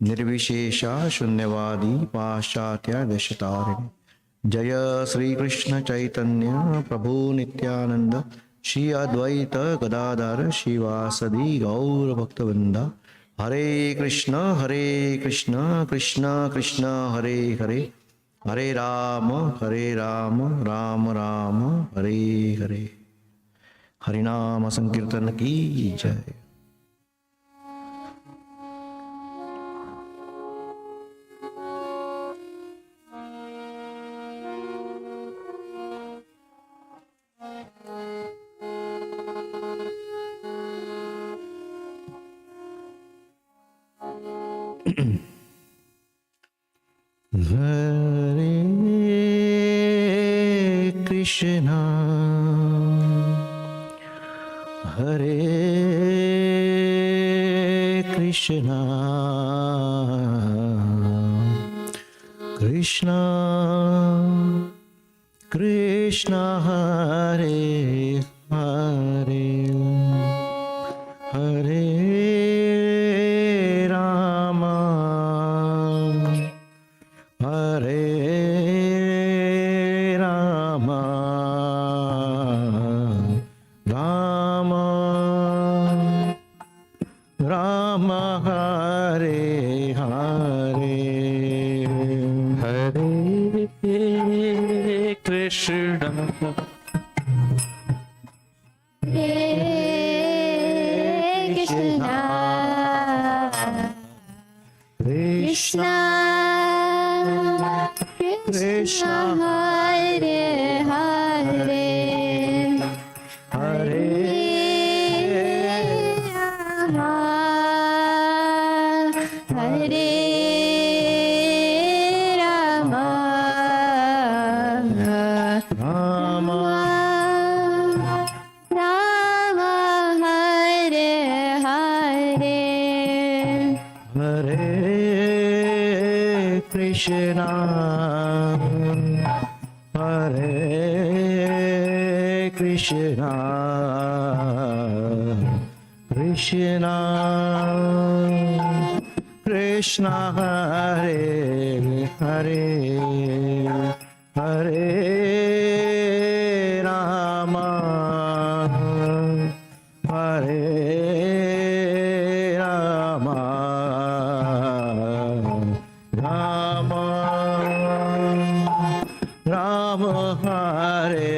निर्विशेषा शून्यवादी पाश्चात्य दशतारिणी। जय श्री कृष्ण चैतन्य प्रभु नित्यानंद श्री अद्वैत गदाधर शिवासदि गौर भक्तवृंदा। हरे कृष्ण कृष्ण कृष्ण हरे हरे, हरे राम राम राम हरे हरे। हरिनाम संकीर्तन की जय। हरे कृष्णा हरे कृष्णा कृष्णा कृष्णा हरे हरे, हरे राम हरे राम राम राम हरे हरे, हरे कृष्ण कृष्णा कृष्णा हरे हरे, हरे राम हरे राम राम राम हरे हरे, हरे कृष्णा हरे कृष्णा कृष्णा कृष्णा हरे हरे, हरे राम हरे Ram Ram Ram Hare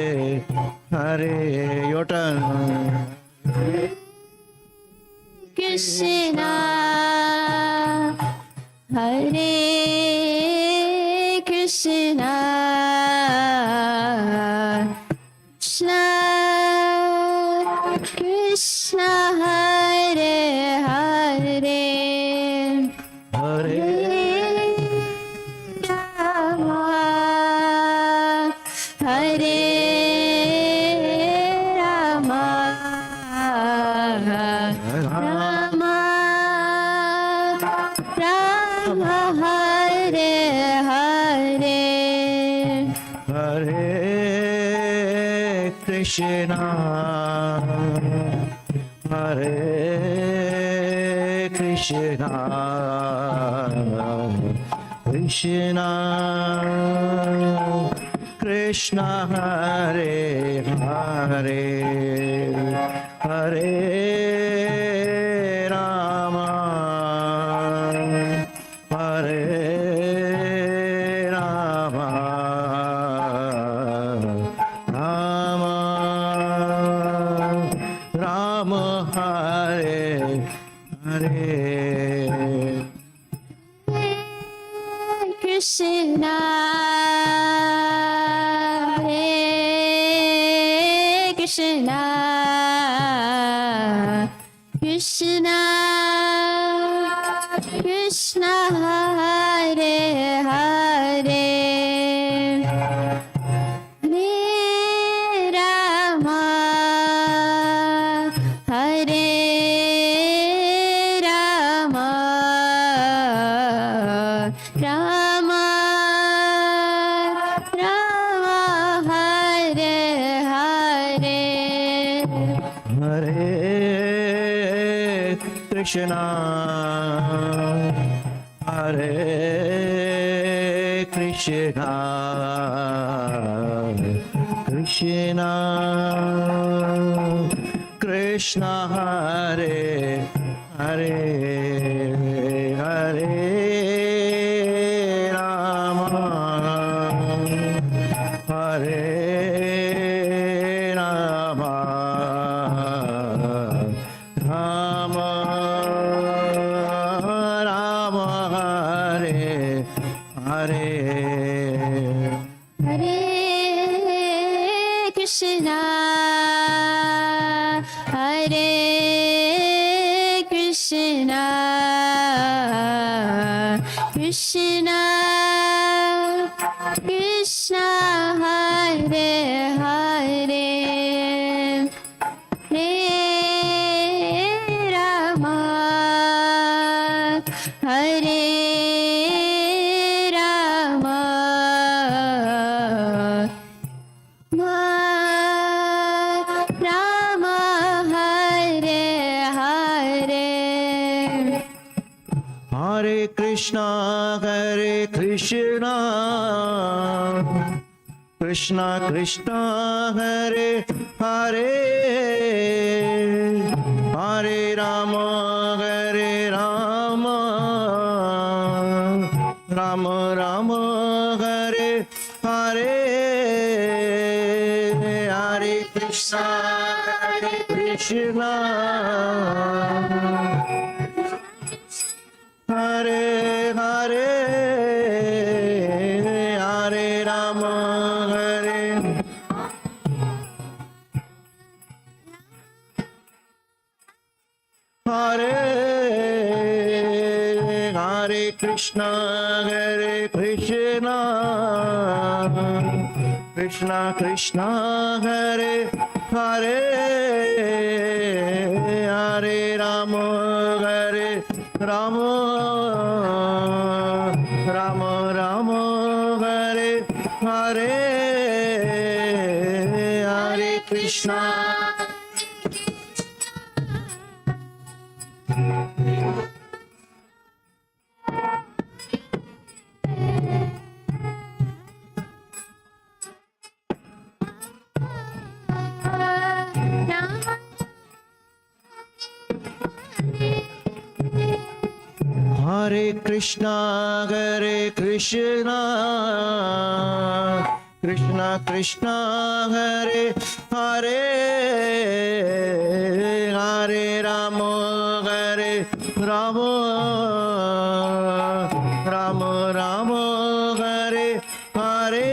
Hare. Your turn. Krishna Hare Krishna Krishna Krishna Hare Hare, Hare Rama Hare Rama Rama Rama Hare Hare, Hare Krishna Hare Krishna Krishna Krishna Hare Hare, Hare Rama Hare Rama Rama Rama Hare Hare, Krishna Hare Krishna Krishna Krishna Hare Hare, Hare Rama Hare Rama Rama Rama Hare Hare, Hare Krishna Hare Krishna, Krishna Krishna Hare Hare, Hare Rama, Hare Rama, Rama Rama, Hare Hare. Hare Krishna, Hare Krishna, Krishna Krishna, Hare Hare, Hare Rama, Hare Rama, Rama Hare Hare. Hare Krishna, Krishna Krishna, Hare Hare, Hare Rama, Rama Rama, Hare Hare, Hare Krishna, Krishna Hare Hare, Hare Rama, Hare Hare Krishna, Krishna Krishna, Hare Hare, Hare Rama, Rama Rama, Hare Hare, Hare Krishna. Hare Krishna, Krishna Krishna, Hare Hare, Hare Rama, Rama Rama, Hare Hare,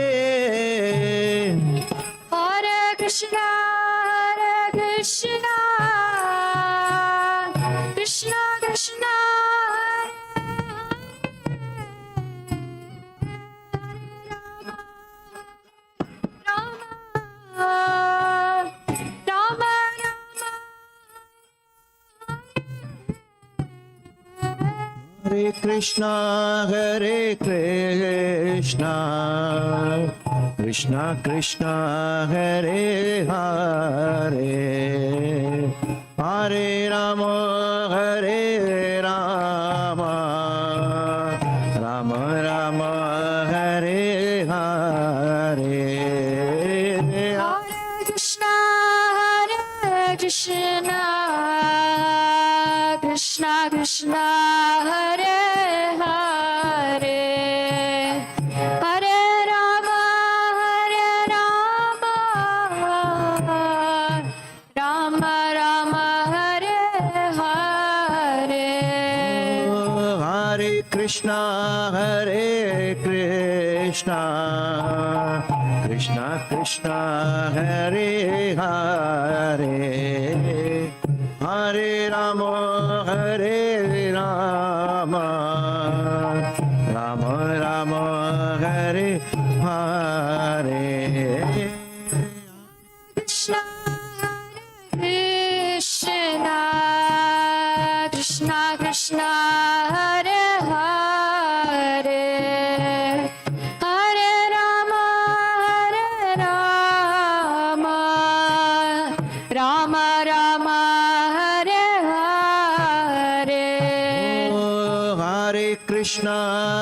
Hare Krishna, Krishna Krishna, Rama Hare Krishna, Krishna Krishna, Hare Hare, Hare Rama, Rama Rama, Hare Hare, Hare Krishna, Krishna Krishna, Hare Hare, Hare Rama, Rama Rama, Hare Hare. Hare Krishna, Krishna Krishna, Hare Hare, Hare Rama, Rama Rama, Hare Hare, Krishna, Krishna Krishna, Hare Hare, Hare Rama, Rama Rama, Hare Hare.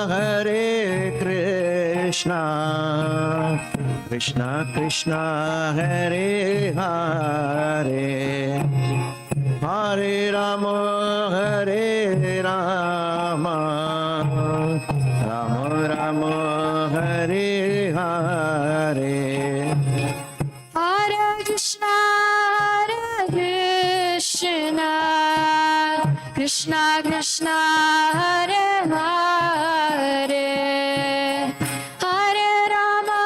Hare Krishna, Krishna Krishna, Hare Hare, Hare Rama, Hare Rama, Rama Rama, Hare Hare. Hare Krishna, Krishna Krishna, Hare Hare, Hare Rama,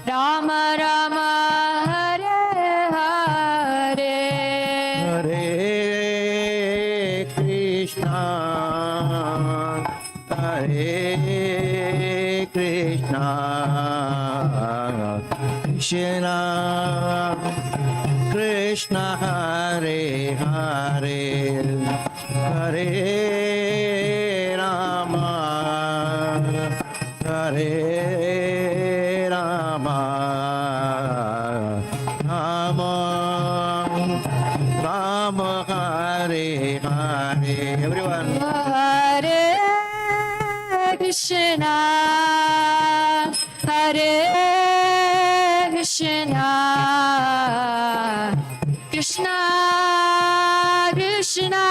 Rama Rama, Hare Hare. Hare Krishna, Hare Krishna, Krishna Krishna, Hare Hare, Hare Rama, Hare Rama, Rama Rama, Hare Hare. Everyone. Hare Krishna, Hare Krishna, Krishna Krishna,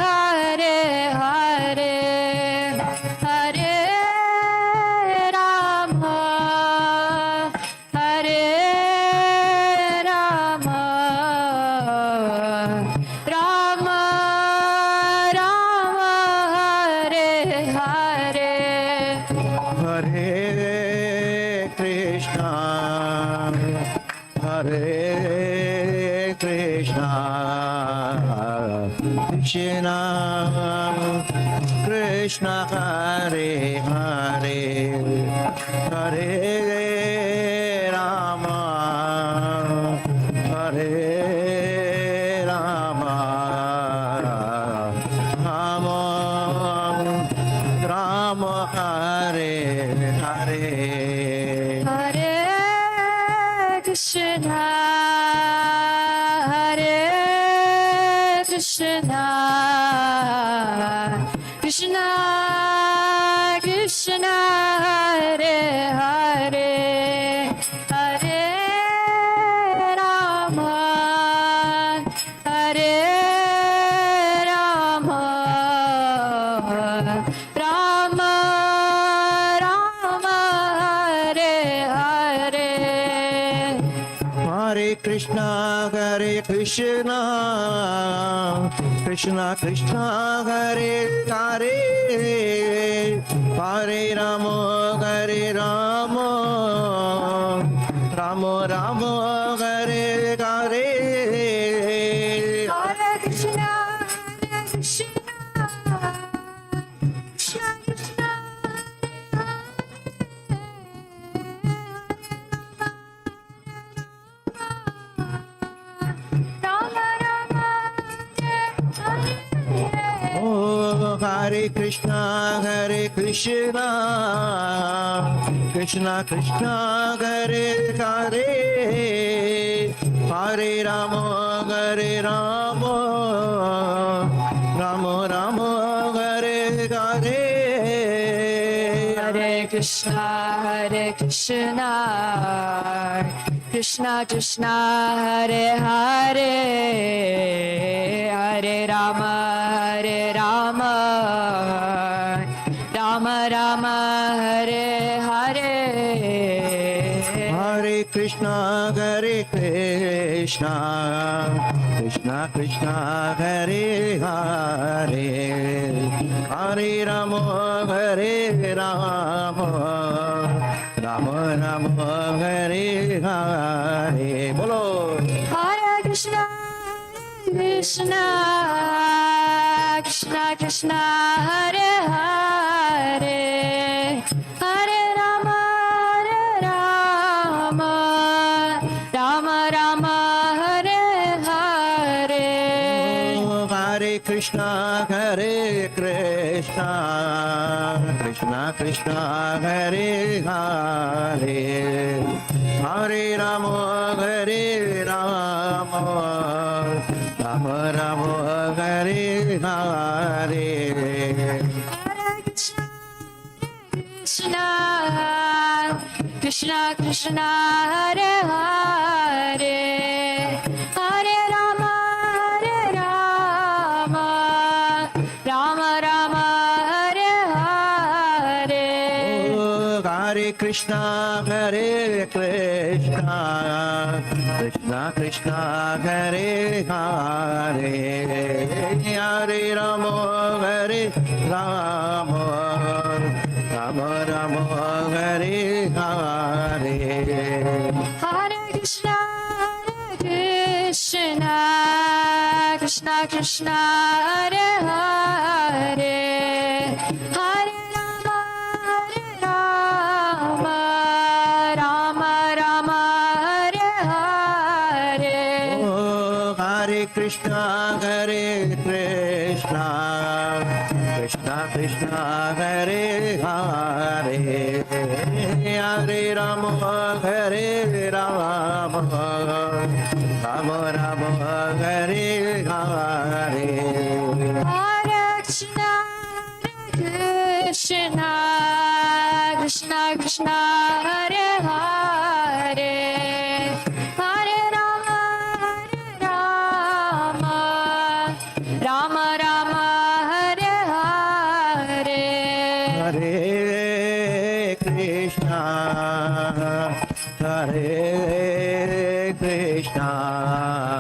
Hare Hare, Hare Rama, Hare Rama, Rama Rama, Hare Hare. Hare Krishna, Hare Krishna, Krishna Krishna, Hare Hare, Hare Rama, Hare Rama, Rama Rama, Hare Hare. Hare Krishna, Hare Krishna, Krishna Krishna, Hare Hare, Hare Rama, Hare Rama, Rama Rama, Hare Hare. Hare Krishna, Hare Krishna, Krishna Krishna, Hare Hare, Hare Rama, Hare Rama, Rama Rama, Hare Hare. Hare Krishna, Hare Krishna, Krishna Krishna, Rama Rama, Hare Hare. Oh, Hare Krishna, Hare Krishna, Krishna Krishna, Hare Hare, Hare Rama, Hare Rama, Rama Rama, Hare Hare. Hare Krishna, Hare Krishna, Krishna Krishna, Hare Hare, Hare Rama, Hare Rama, Rama Rama, Hare Hare. Hare Krishna, Hare Krishna, Krishna Krishna, Hare Hare, Hare Rama, Hare Rama, Rama Rama, Hare Hare. Bolo. Hare Krishna, Krishna, Krishna Krishna, Hare Hare, Hare Rama, Hare Rama, Rama Rama, Hare Hare. Oh, Hare Krishna, Hare Krishna, Krishna Krishna, Hare Hare, Hare Rama, Hare Rama, Rama Rama, Hare Hare Hare Krishna, Krishna Krishna, Hare Hare, Hare Rama, Rama Rama, Hare Hare. Oh, Hare Krishna, Hare Krishna, Krishna Krishna, Hare Hare, Hare Rama, Hare Rama, Rama Rama, Hare Hare. Hare Krishna, Krishna Krishna, Hare Hare, Hare Rama, Rama Rama, Hare Hare. Oh, Hare Krishna, Hare Krishna, Krishna Krishna, Hare Hare, Hare Rama, Hare Rama, Rama Rama, Hare Hare. Hare Krishna, Krishna Krishna, Hare Hare, Hare Rama, Rama Rama, Hare Hare. Hare Krishna, Hare Krishna, Krishna Krishna, Hare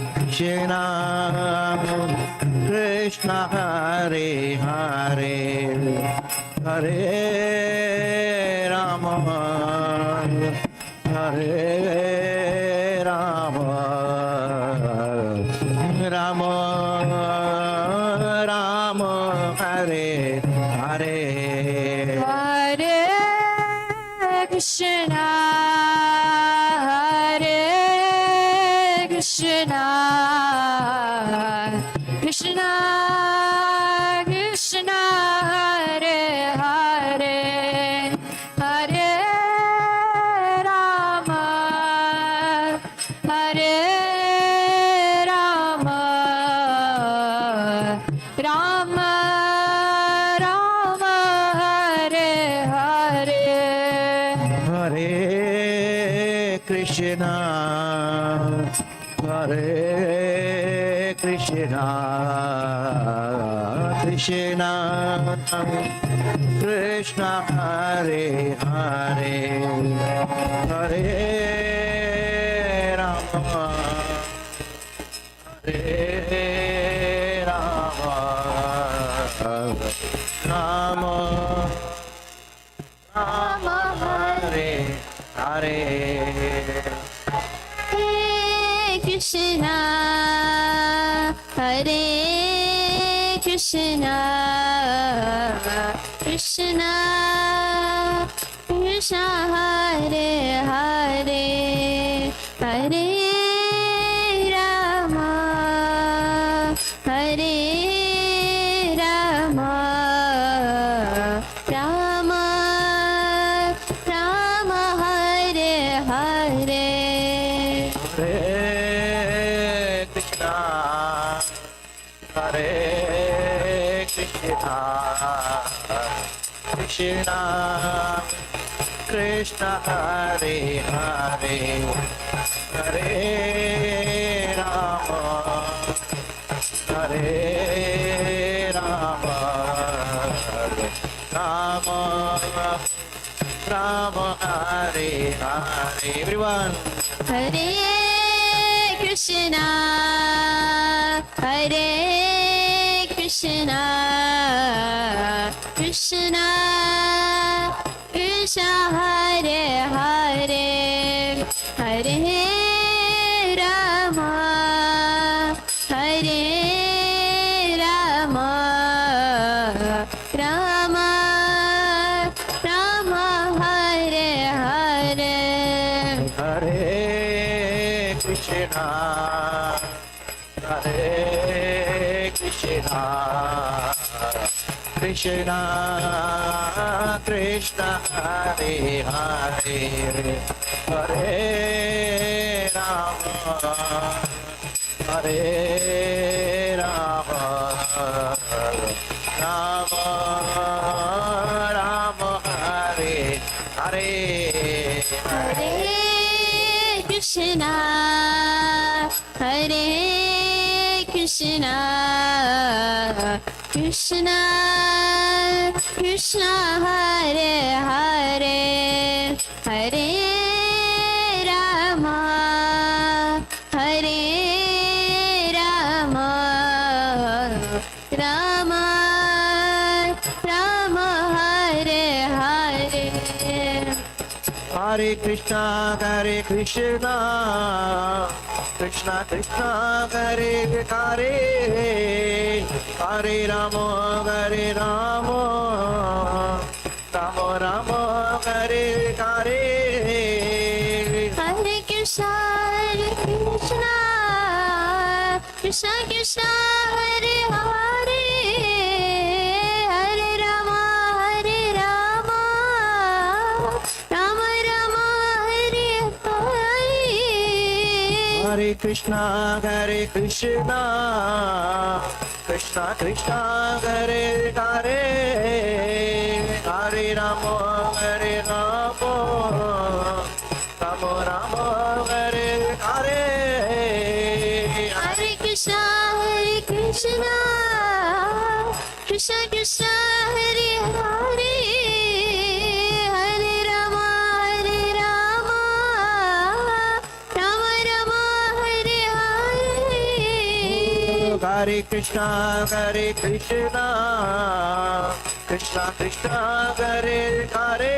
Hare, Hare Rama, Hare Rama, Rama Rama, Hare Hare. Hare Krishna, Hare Krishna, Krishna Krishna, Hare Hare, Hare Rama, Hare Rama, Rama Rama, Hare Hare. Hare Krishna, Hare Krishna, Krishna Krishna, Hare Hare, Hare Rama, Hare Rama, Rama Rama, Hare Hare. Hare Krishna, Hare Krishna, Krishna Krishna, Hare Hare, Hare Rama, Hare Rama, Rama Rama, Hare Hare. Hare Krishna, Hare Krishna, Krishna Krishna, Hare Hare, Hare Rama, Hare Rama, Rama Rama, Hare Hare. Everyone. Hare Krishna, Hare Krishna, Krishna Krishna, Hare Hare, Hare Rama, Hare Rama, Rama Rama, Hare Hare. Hare Krishna, Hare Krishna, Krishna Krishna, Hare Hare, Hare Rama, Hare Rama, Rama Rama, Hare Hare, Hare Krishna, Hare Krishna, Krishna Krishna, Hare Hare, Hare Rama, Hare Rama, Rama Rama, Hare Hare. Hare Krishna, Hare Krishna, Krishna Krishna, Hare Hare, Hare Rama, Hare Rama, Rama Rama, Hare Hare. Hare Krishna, Hare Krishna, Krishna Krishna, Hare Hare, Hare Rama, Hare Rama, Rama Rama, Hare Hare. Hare Krishna, Hare Krishna, Krishna Krishna, Hare Hare, Hare Rama, Hare Rama, Rama Rama, Hare Hare. Hare Krishna, Hare Krishna, Krishna Krishna, Hare Hare, Hare Rama, Hare Rama, Rama Rama, Hare Hare. Hare Krishna, Hare Krishna, Krishna Krishna, Hare Hare,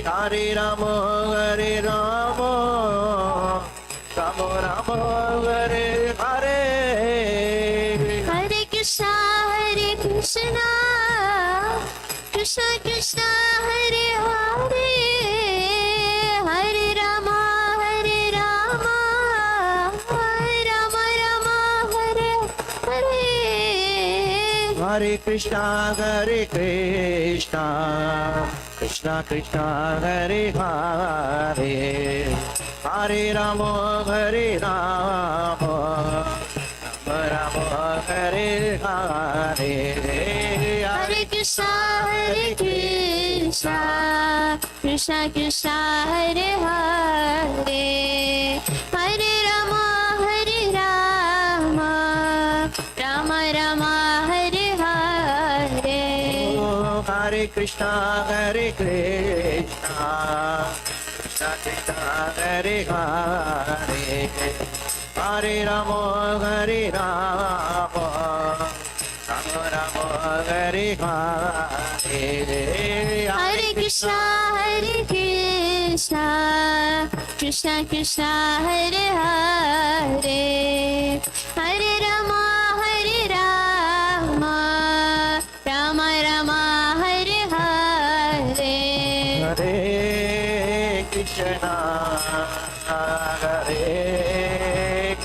Hare Rama, Hare Rama, Rama Rama, Hare Hare. Hare Krishna, Hare Krishna, Krishna Krishna, Hare Hare, Hare Rama, Hare Rama, Rama Rama, Hare Hare. Hare Krishna, Hare Krishna, Krishna Krishna, Hare Hare, Hare Rama, Hare Rama, Rama Rama, Hare Hare. Hare Krishna, Hare Krishna, Krishna Krishna, Hare Hare, Hare Rama, Hare Rama, Rama Rama, Hare Hare. Hare Krishna, Hare Krishna, Krishna Krishna, Hare Hare, Hare Rama, Hare Rama, Rama Rama, Hare Hare. Hare Krishna, Hare Krishna, Krishna Krishna, Hare Hare, Hare Rama, Hare Rama, Rama Rama, Hare Hare. Hare Krishna,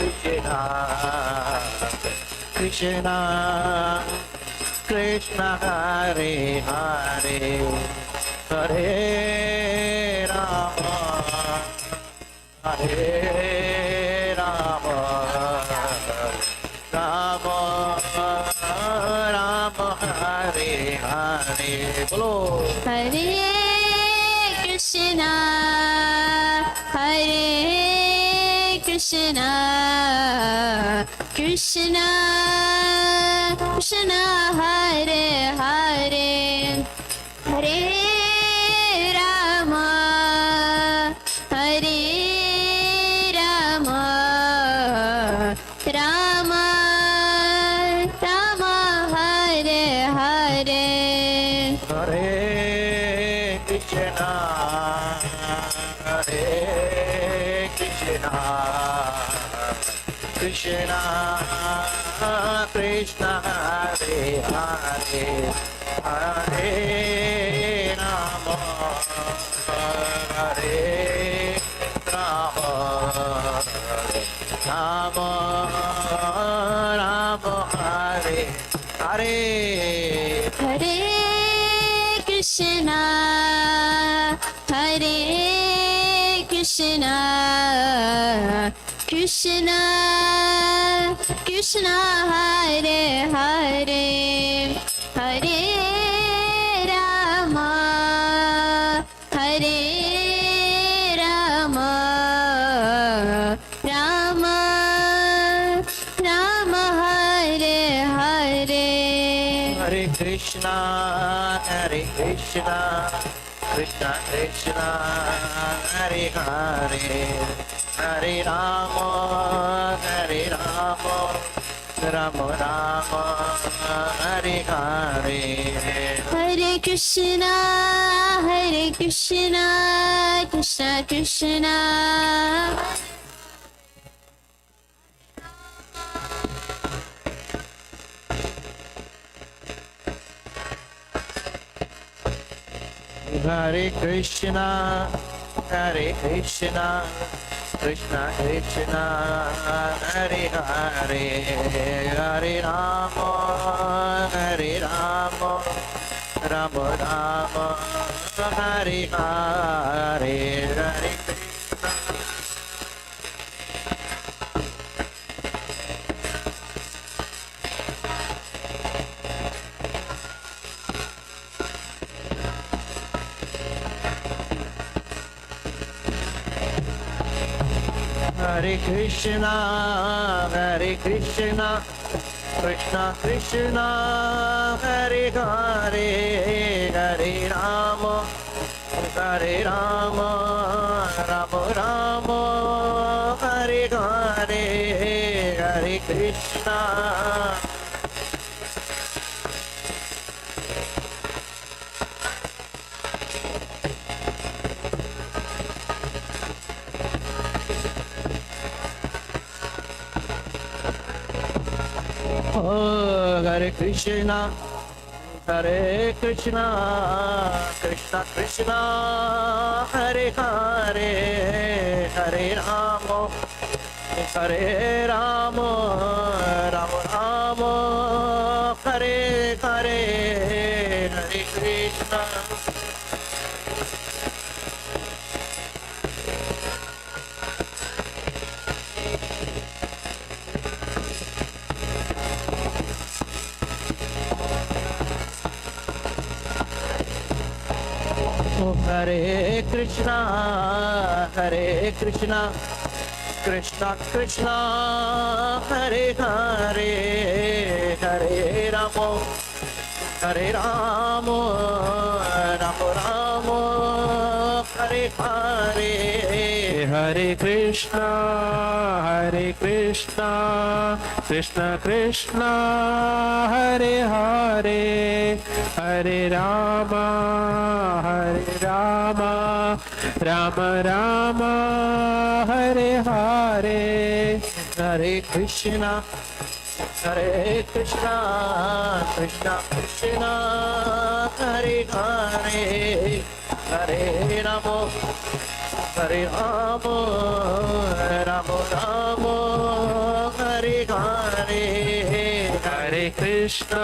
Hare Krishna, Krishna Krishna, Hare Hare, Hare Rama, Hare Rama, Rama Rama, Hare Hare. Bolo. Hare Krishna, Hare Krishna, Krishna Krishna, Hare Hare, Hare Rama, Hare Rama, Rama Rama, Hare Hare. Hare Krishna, Hare Krishna, Krishna Krishna, Hare Hare, Hare Rama, Hare Rama, Rama Rama, Hare Hare. Hare Krishna, Hare Krishna, Krishna Krishna Hare Hare Hare Rama Hare Rama Rama Rama Hare Hare Hare Krishna Krishna Krishna Hare Hare Hare Rama Rama Rama Hare Hare Hare Krishna Krishna Krishna Hare Krishna Krishna Krishna Hare Hare Hare Rama Rama Rama Hare Hare Hare Krishna Hare Krishna Krishna Krishna Hare Hare Hare Rama Rama Rama Hare Hare Hare Krishna Oh, Hare Krishna Krishna Krishna Hare Hare Hare Rama Rama Rama Hare Hare Hare Krishna Hare Krishna Krishna Krishna Hare Hare Hare Rama Rama Rama Hare Hare Hare Krishna Krishna Krishna Hare Hare Hare Rama Rama Rama Hare Hare Hare Krishna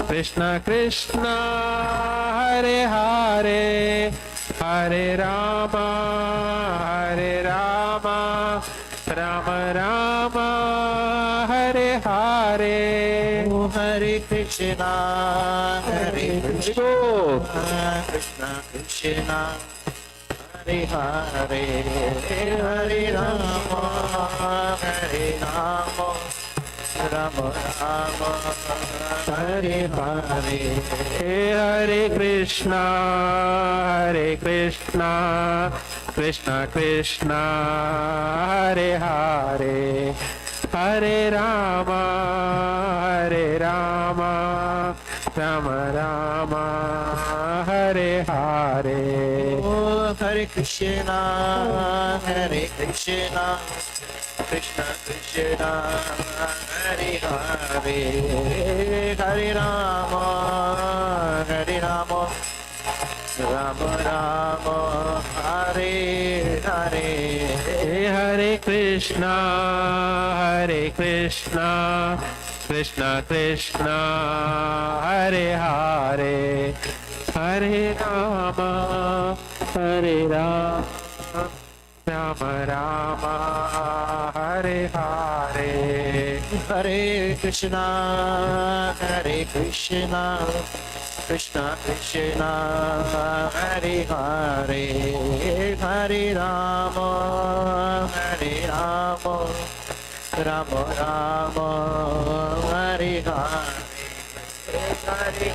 Krishna Krishna Hare Hare Hare Rama Rama Rama Hare Hare Hare Krishna Krishna Krishna Hare Hare Hare Rama Rama Rama Hare Hare Hare Krishna Krishna Krishna Hare Hare Hare Rama Rama Hare Hare Hare Krishna Krishna Krishna Hare Hare Hare Rama Rama Rama Hare Hare Oh Hare Krishna Krishna Krishna Hare Hare Hare Rama Rama Rama Hare Hare Hare Krishna Krishna Krishna Hare Hare Hare Rama Rama Rama, Hare Hare, Hare Krishna, Hare Krishna, Krishna Krishna, Hare Hare, Hare Rama, Hare Rama, Rama Rama, Hare Hare, Hare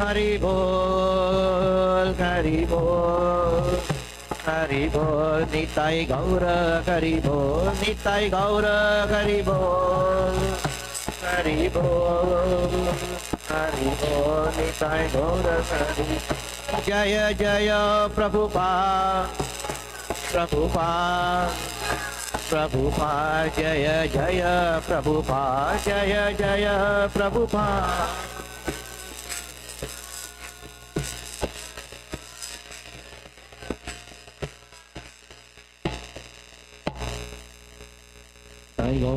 Haribol, Haribol, Haribol, Nitai Gaura, Haribol, Nitai Gaura, Haribol, Haribol, Haribol, Nitai Gaura, Haribol. Jaya Jaya Prabhupada, Prabhupada, Prabhupada, Jaya Jaya Prabhupada, Jaya Jaya Prabhupada. I go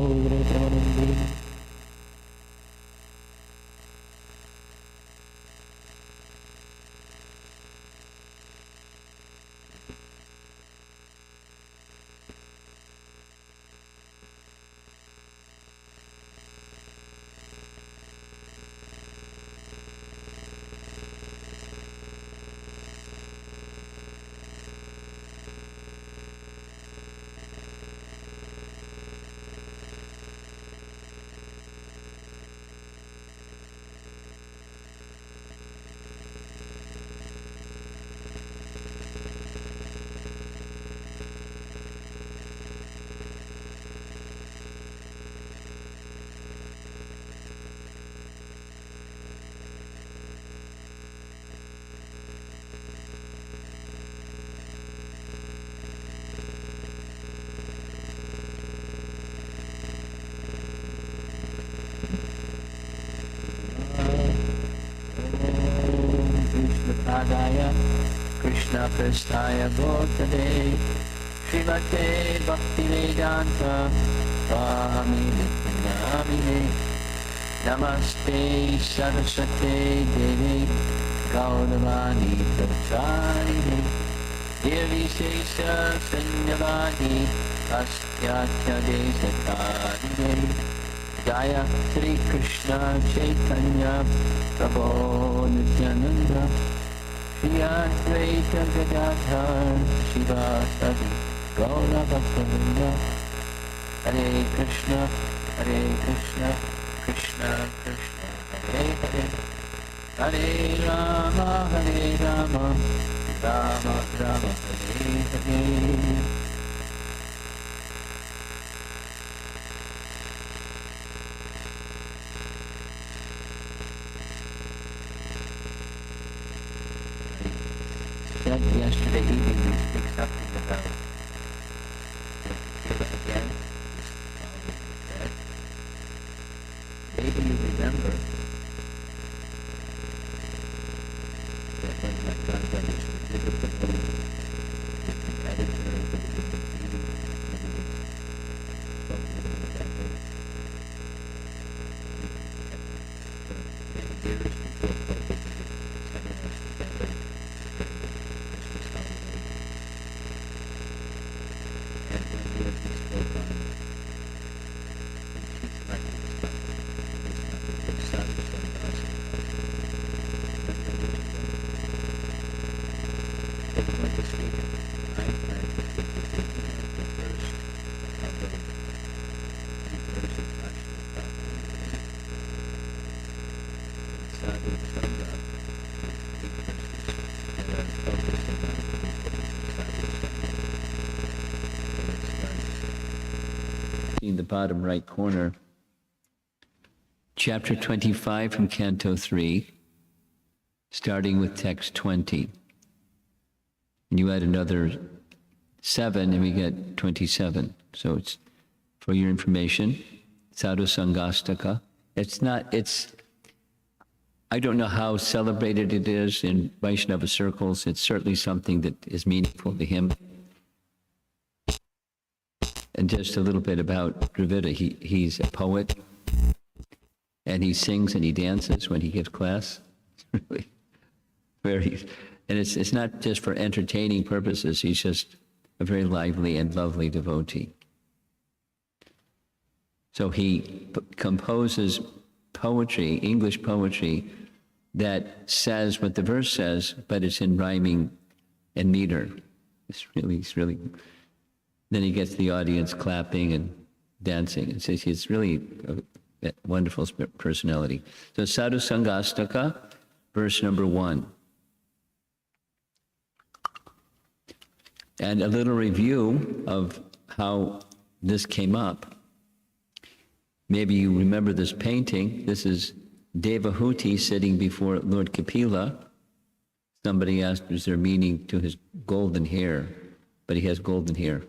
Adaya Krishna Prasthaya Bhotade Srimate Bhakti Vedanta Swami Namine Namaste Saraswate Devi Gauravani Pracharine Devi Sesha Sanyavadi Astyatya Desatarine Jaya Sri Krishna Chaitanya Prabhu Nityananda Shri Advaita Gadadhar Shivasadi Gaura Bhaktavinda Hare Krishna Krishna Krishna Hare Hare Hare Rama Rama Rama Hare Hare. Yesterday evening we speak something about again. Maybe you remember that when my grandbrothers were Liverpool, the editor of the BBC, spoke to them about it. Many years before COVID, sending us together. In the bottom right corner, chapter 25 from Canto 3, starting with text 20. And you add another 7 and we get 27. So it's, for your information, Sadhu Sangastaka. I don't know how celebrated it is in Vaishnava circles. It's certainly something that is meaningful to him. And just a little bit about Dravida. He's a poet, and he sings and he dances when he gives class. It's really very, and it's not just for entertaining purposes. He's just a very lively and lovely devotee. So he composes poetry, English poetry, that says what the verse says, but it's in rhyming and meter. It's really. Then he gets the audience clapping and dancing. It's really a wonderful personality. So Sadhu Sangastaka, verse number 1. And a little review of how this came up. Maybe you remember this painting. This is Devahuti sitting before Lord Kapila. Somebody asked, is there meaning to his golden hair? But he has golden hair.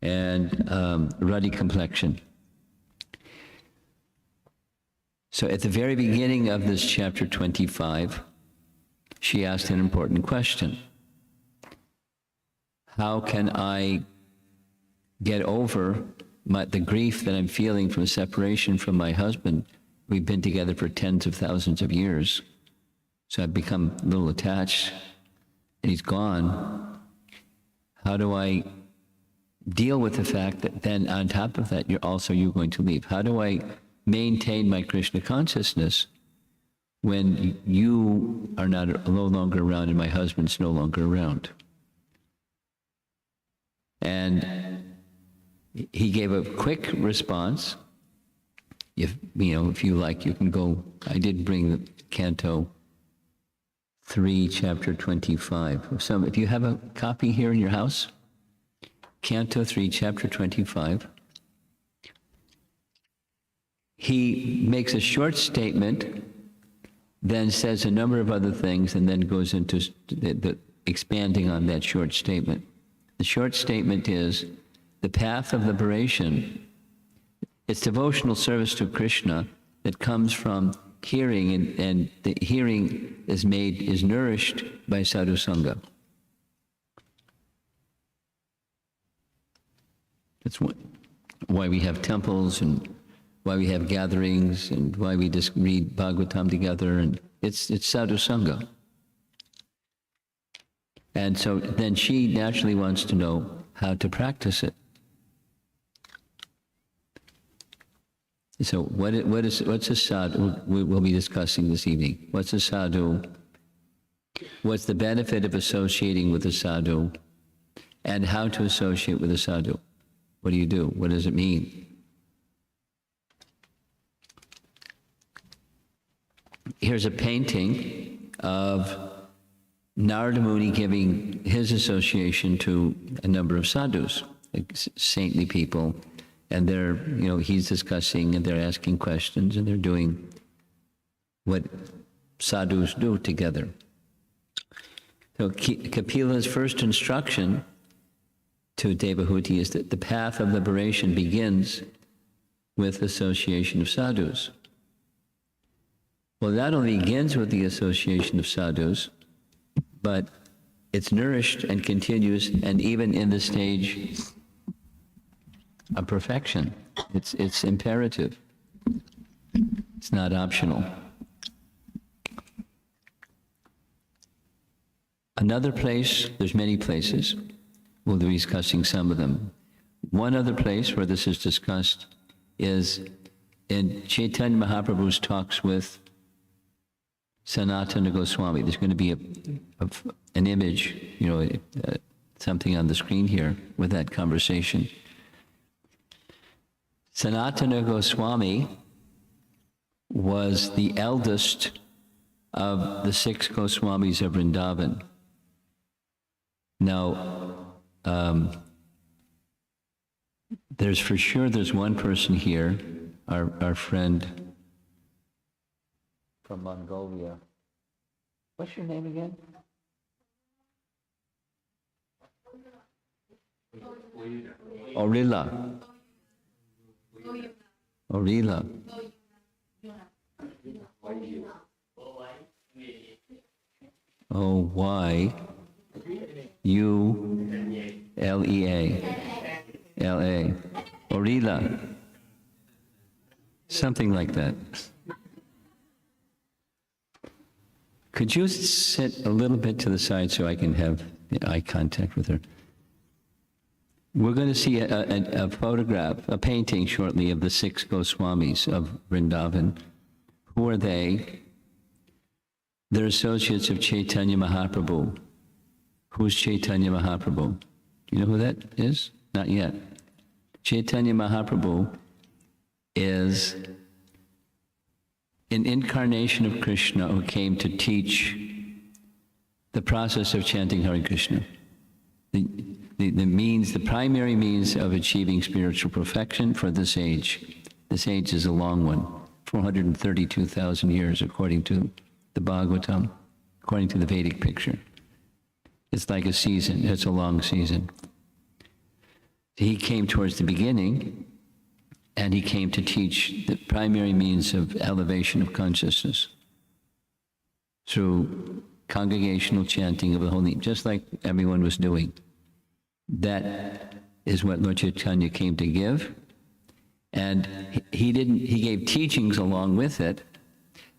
And ruddy complexion. So at the very beginning of this chapter 25, she asked an important question. How can I get over the grief that I'm feeling from separation from my husband? We've been together for tens of thousands of years. So I've become a little attached, and he's gone. How do I deal with the fact that then on top of that, you're going to leave? How do I maintain my Krishna consciousness when you are no longer around and my husband's no longer around? And he gave a quick response. If you like, you can go. I did bring the Canto 3, chapter 25. So if you have a copy here in your house, Canto 3, chapter 25, he makes a short statement, then says a number of other things, and then goes into the expanding on that short statement. The short statement is, the path of liberation, it's devotional service to Krishna that comes from hearing, and the hearing is nourished by sadhu sangha. That's why we have temples and why we have gatherings and why we just read Bhagavatam together, and it's sadhu sangha. And so then she naturally wants to know how to practice it. So what's a sadhu? We'll be discussing this evening. What's a sadhu? What's the benefit of associating with a sadhu? And how to associate with a sadhu? What do you do? What does it mean? Here's a painting of Narada Muni giving his association to a number of sadhus, like saintly people, and he's discussing and they're asking questions and they're doing what sadhus do together. So Kapila's first instruction to Devahuti is that the path of liberation begins with association of sadhus. Well, that only begins with the association of sadhus, but it's nourished and continues, and even in the stage of perfection, it's imperative. It's not optional. Another place, there's many places, we'll be discussing some of them. One other place where this is discussed is in Chaitanya Mahaprabhu's talks with Sanatana Goswami. There's going to be an image, something on the screen here with that conversation. Sanatana Goswami was the eldest of the 6 Goswamis of Vrindavan. Now, there's one person here, our friend from Mongolia. What's your name again? Orila. L-A. Orila. Something like that. Could you sit a little bit to the side so I can have eye contact with her? We're going to see a photograph, a painting shortly of the 6 Goswamis of Vrindavan. Who are they? They're associates of Chaitanya Mahaprabhu. Who's Chaitanya Mahaprabhu? Do you know who that is? Not yet. Chaitanya Mahaprabhu is an incarnation of Krishna who came to teach the process of chanting Hare Krishna. The primary means of achieving spiritual perfection for this age. This age is a long one, 432,000 years according to the Bhagavatam, according to the Vedic picture. It's like a season, it's a long season. He came towards the beginning, and he came to teach the primary means of elevation of consciousness through congregational chanting of the holy name, just like everyone was doing. That is what Lord Chaitanya came to give. And he gave teachings along with it,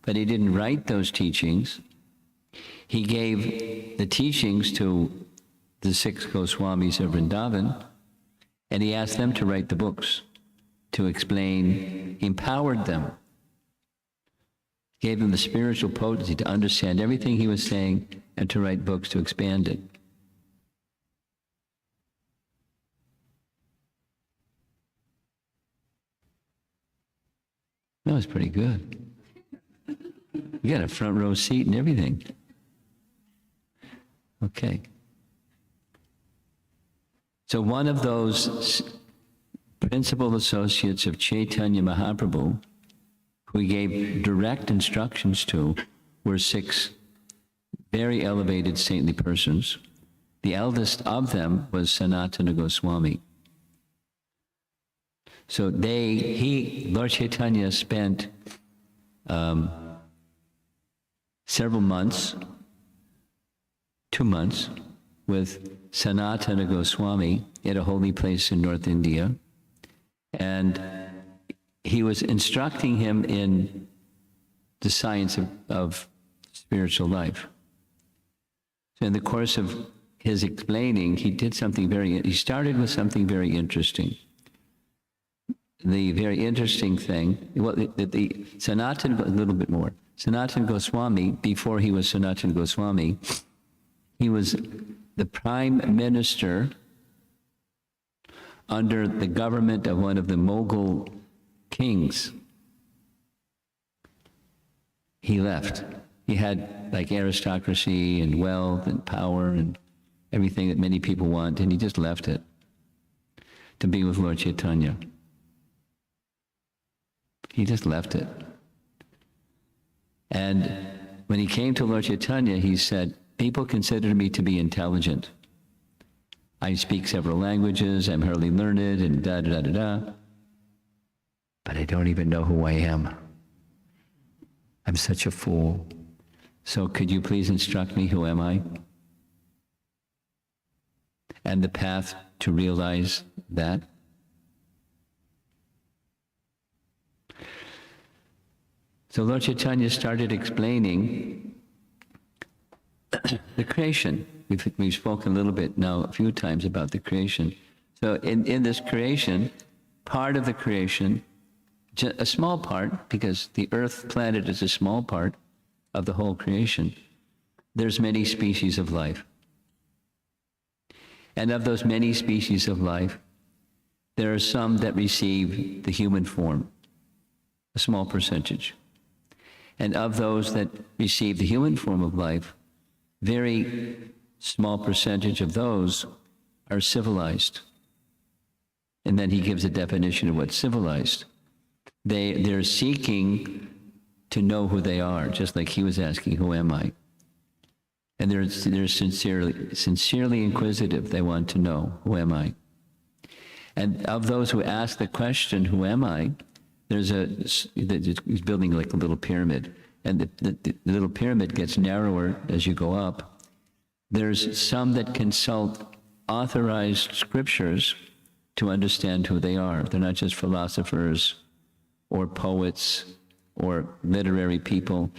but he didn't write those teachings. He gave the teachings to the 6 Goswamis of Vrindavan, and he asked them to write the books, to explain, empowered them, gave them the spiritual potency to understand everything he was saying and to write books to expand it. That was pretty good. You got a front row seat and everything. Okay. So one of those principal associates of Chaitanya Mahaprabhu, who he gave direct instructions to, were 6 very elevated saintly persons. The eldest of them was Sanatana Goswami. So Lord Chaitanya spent several months, 2 months, with Sanatana Goswami at a holy place in North India. And he was instructing him in the science of spiritual life. So in the course of his explaining, he started with something very interesting. The very interesting thing, a little bit more. Sanatana Goswami, before he was Sanatana Goswami, he was the prime minister under the government of one of the Mughal kings. He left. He had like aristocracy and wealth and power and everything that many people want, and he just left it to be with Lord Chaitanya. He just left it. And when he came to Lord Chaitanya, he said, people consider me to be intelligent. I speak several languages, I'm highly learned, and da-da-da-da-da. But I don't even know who I am. I'm such a fool. So could you please instruct me, who am I? And the path to realize that? So Lord Chaitanya started explaining the creation. We've spoken a little bit now, a few times, about the creation. So in this creation, part of the creation, a small part, because the earth planet is a small part of the whole creation, there's many species of life. And of those many species of life, there are some that receive the human form, a small percentage. And of those that receive the human form of life, very small percentage of those are civilized. And then he gives a definition of what's civilized. They're seeking to know who they are, just like he was asking, who am I? And they're sincerely inquisitive. They want to know, who am I? And of those who ask the question, who am I? He's building like a little pyramid. and the little pyramid gets narrower as you go up, there's some that consult authorized scriptures to understand who they are. They're not just philosophers or poets or literary people.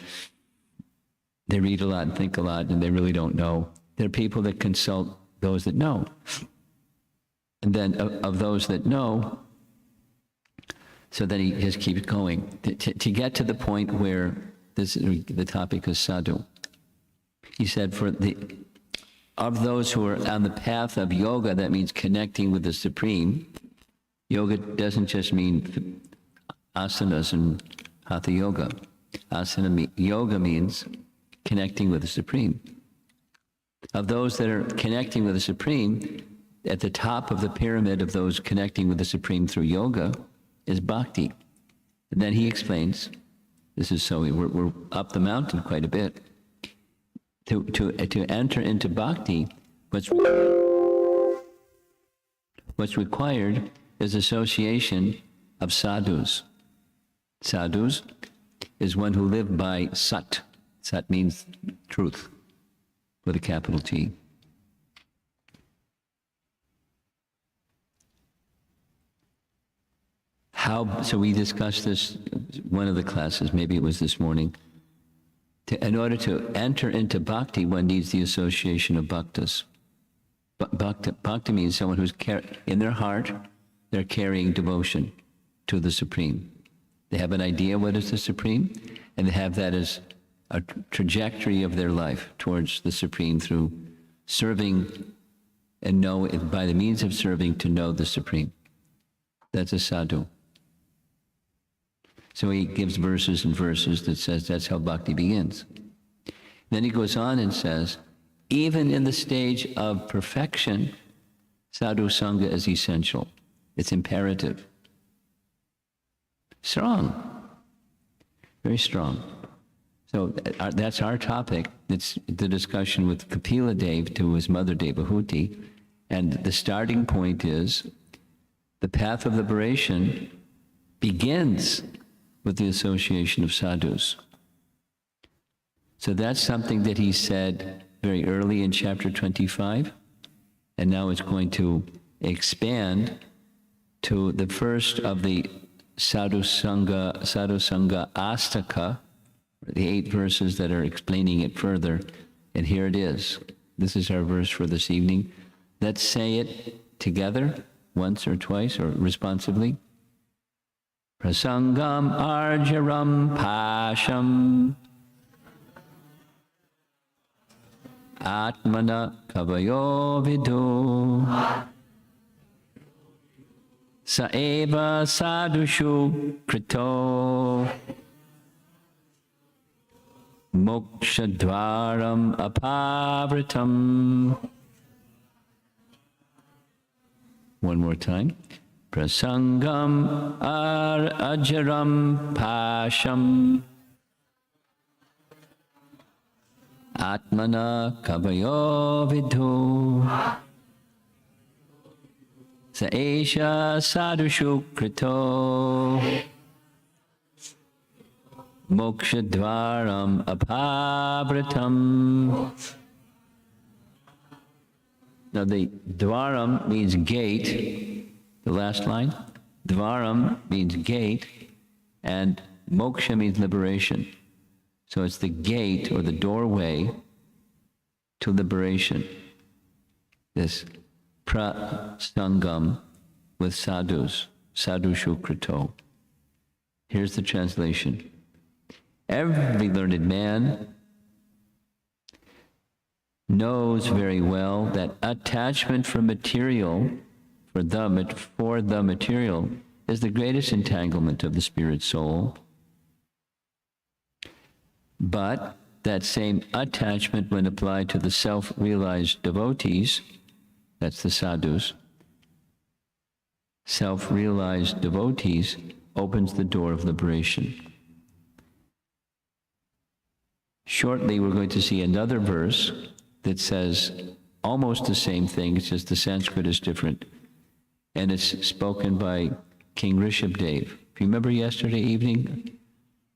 They read a lot and think a lot, and they really don't know. They're people that consult those that know. And then of those that know, so then he just keeps going. To get to the point where the topic is sadhu. He said, of those who are on the path of yoga, that means connecting with the Supreme. Yoga doesn't just mean asanas and hatha yoga. Yoga means connecting with the Supreme. Of those that are connecting with the Supreme, at the top of the pyramid of those connecting with the Supreme through yoga is bhakti. And then he explains, this is so, we're up the mountain quite a bit. To enter into bhakti, what's required is association of sadhus. Sadhus is one who live by sat. Sat means truth, with a capital T. So we discussed this, one of the classes, maybe it was this morning. In order to enter into bhakti, one needs the association of bhaktas. Bhakti means someone who's, in their heart, they're carrying devotion to the Supreme. They have an idea what is the Supreme, and they have that as a trajectory of their life towards the Supreme through serving and know, by the means of serving, to know the Supreme. That's a sadhu. So he gives verses and verses that says that's how bhakti begins. Then he goes on and says, even in the stage of perfection, sadhu sangha is essential. It's imperative. Strong. Very strong. So that's our topic. It's the discussion with Kapila Dev to his mother Devahuti. And the starting point is the path of liberation begins with the association of sadhus. So that's something that he said very early in chapter 25, and now it's going to expand to the first of the Sadhu Sangha Astaka, the 8 verses that are explaining it further. And here it is. This is our verse for this evening. Let's say it together, once or twice, or responsively. Prasangam arjaram pasham atmana kavayo vidu saeva sadhushu krito mokshadvaram apavritam. One more time. Prasangam ajaram pasham atmana kavayo vidhu saesha sadhushu krito mokshadvaram apavritam. Now the dvaram means gate. The last line, dvaram means gate, and moksha means liberation. So it's the gate or the doorway to liberation. This prasangam with sadhus, sadhushu krito. Here's the translation. Every learned man knows very well that attachment for the material is the greatest entanglement of the spirit soul. But that same attachment, when applied to the self-realized devotees, that's the sadhus, self-realized devotees, opens the door of liberation. Shortly, we're going to see another verse that says almost the same thing, it's just the Sanskrit is different. And it's spoken by King Rishabh Dev. If you remember yesterday evening,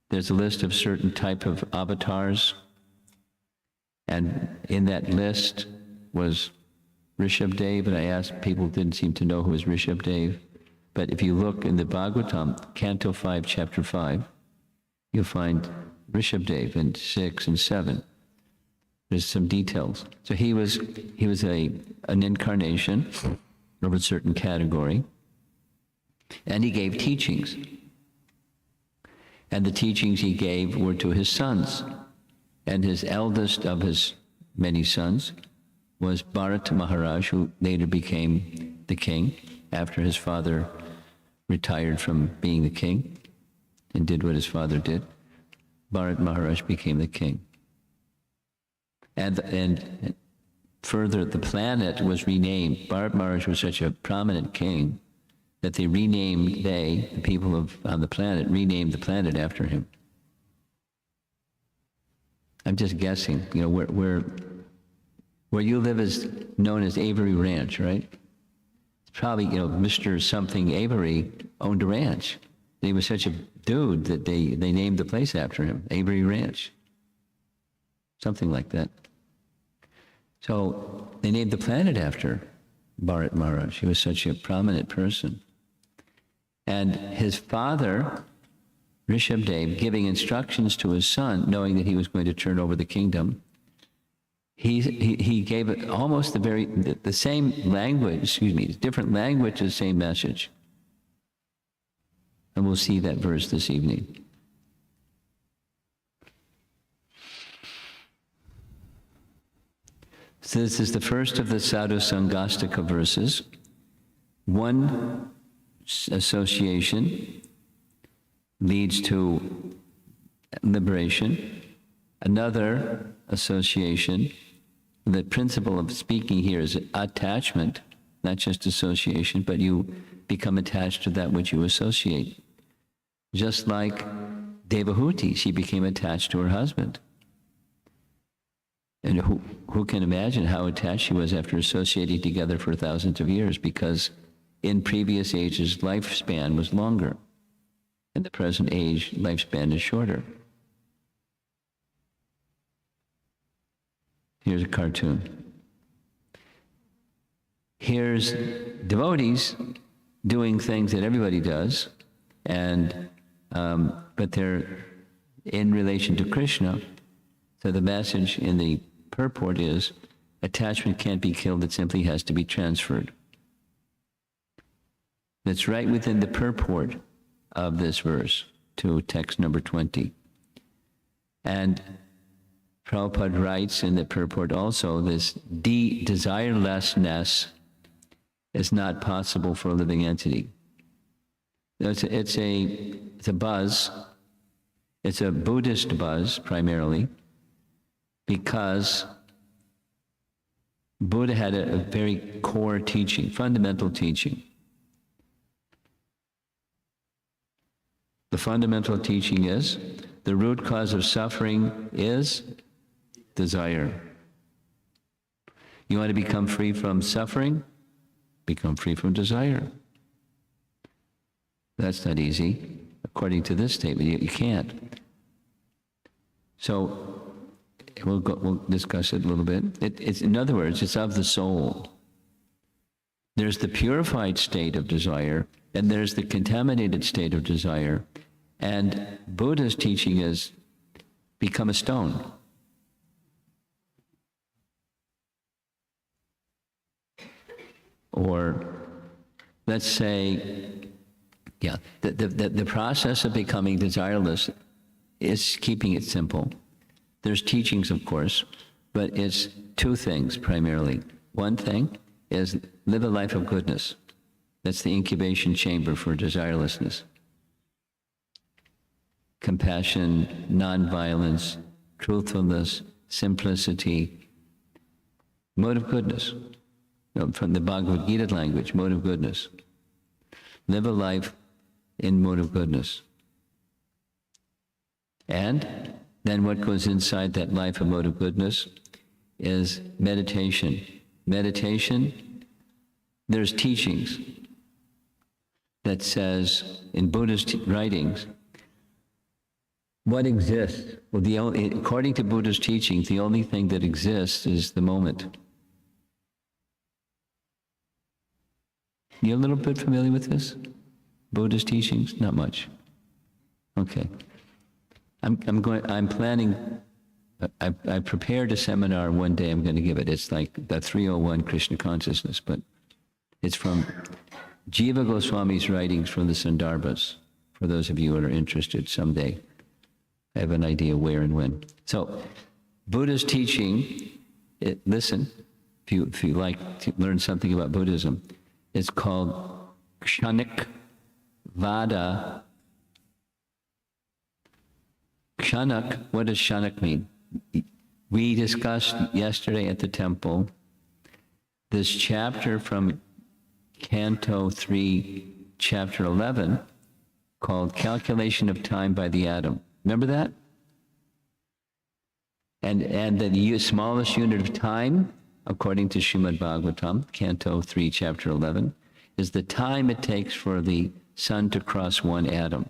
there's a list of certain type of avatars, and in that list was Rishabdev, and I asked, people didn't seem to know who was Rishabdev. But if you look in the Bhagavatam, Canto 5, Chapter 5, you'll find Rishabdev in 6 and 7. There's some details. So he was an incarnation of a certain category, and he gave teachings. And the teachings he gave were to his sons. And his eldest of his many sons was Bharata Maharaj, who later became the king after his father retired from being the king and did what his father did. Bharat Maharaj became the king. And further, the planet was renamed. Bharat Maharaj was such a prominent king that they renamed, the people on the planet, renamed the planet after him. I'm just guessing, where you live is known as Avery Ranch, right? It's probably, Mr. something Avery owned a ranch. And he was such a dude that they named the place after him, Avery Ranch. Something like that. So they named the planet after Bharat Maharaj. He was such a prominent person. And his father, Rishabdev, giving instructions to his son, knowing that he was going to turn over the kingdom, he gave it almost the same language, different language, the same message. And we'll see that verse this evening. So this is the first of the Sadhu Sangastika verses. One association leads to liberation. Another association, the principle of speaking here is attachment, not just association, but you become attached to that which you associate. Just like Devahuti, she became attached to her husband. And who can imagine how attached she was after associating together for thousands of years, because in previous ages, lifespan was longer. In the present age, lifespan is shorter. Here's a cartoon. Here's devotees doing things that everybody does, and but they're in relation to Krishna. So the message in the purport is, attachment can't be killed, it simply has to be transferred. That's right within the purport of this verse to text number 20. And Prabhupada writes in the purport also, this desirelessness is not possible for a living entity. It's a buzz. It's a Buddhist buzz primarily, because Buddha had a very core teaching, fundamental teaching. The fundamental teaching is, the root cause of suffering is desire. You want to become free from suffering? Become free from desire. That's not easy. According to this statement, you can't. So we'll discuss it a little bit. It's, in other words, it's of the soul. There's the purified state of desire, and there's the contaminated state of desire. And Buddha's teaching is, become a stone. Or let's say, the process of becoming desireless is keeping it simple. There's teachings, of course, but it's two things primarily. One thing is live a life of goodness. That's the incubation chamber for desirelessness. Compassion, nonviolence, truthfulness, simplicity, mode of goodness. From the Bhagavad Gita language, mode of goodness. Live a life in mode of goodness. And then what goes inside that life of mode of goodness is meditation. Meditation, there's teachings that says, in Buddhist writings, What exists? Well, according to Buddha's teachings, the only thing that exists is the moment. You a little bit familiar with this? Buddha's teachings? Not much. Okay. I'm planning, I prepared a seminar one day I'm going to give it. It's like the 301 Krishna consciousness, but it's from Jiva Goswami's writings from the Sandarbhas, for those of you who are interested someday. I have an idea where and when. So, Buddha's teaching, listen, if you like to learn something about Buddhism, it's called Kshanik Vada. Kshanak, what does Kshanak mean? We discussed yesterday at the temple this chapter from Canto 3, Chapter 11, called Calculation of Time by the Atom. Remember that? And the smallest unit of time, according to Srimad Bhagavatam, Canto 3, Chapter 11, is the time it takes for the sun to cross one atom.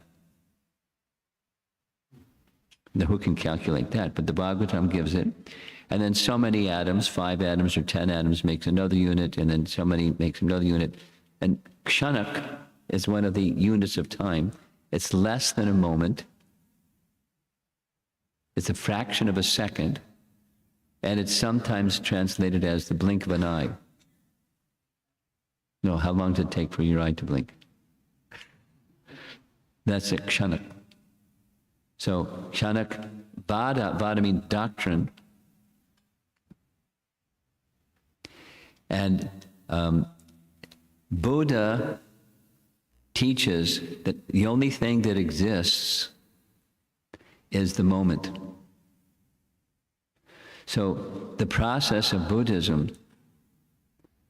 Now, who can calculate that? But the Bhagavatam gives it. And then so many atoms, 5 atoms or 10 atoms, makes another unit, and then so many makes another unit. And Kshanak is one of the units of time. It's less than a moment. It's a fraction of a second, and it's sometimes translated as the blink of an eye. No, how long does it take for your eye to blink? That's a kshanak. So, kshanak, vada means doctrine. And Buddha teaches that the only thing that exists is the moment. So the process of Buddhism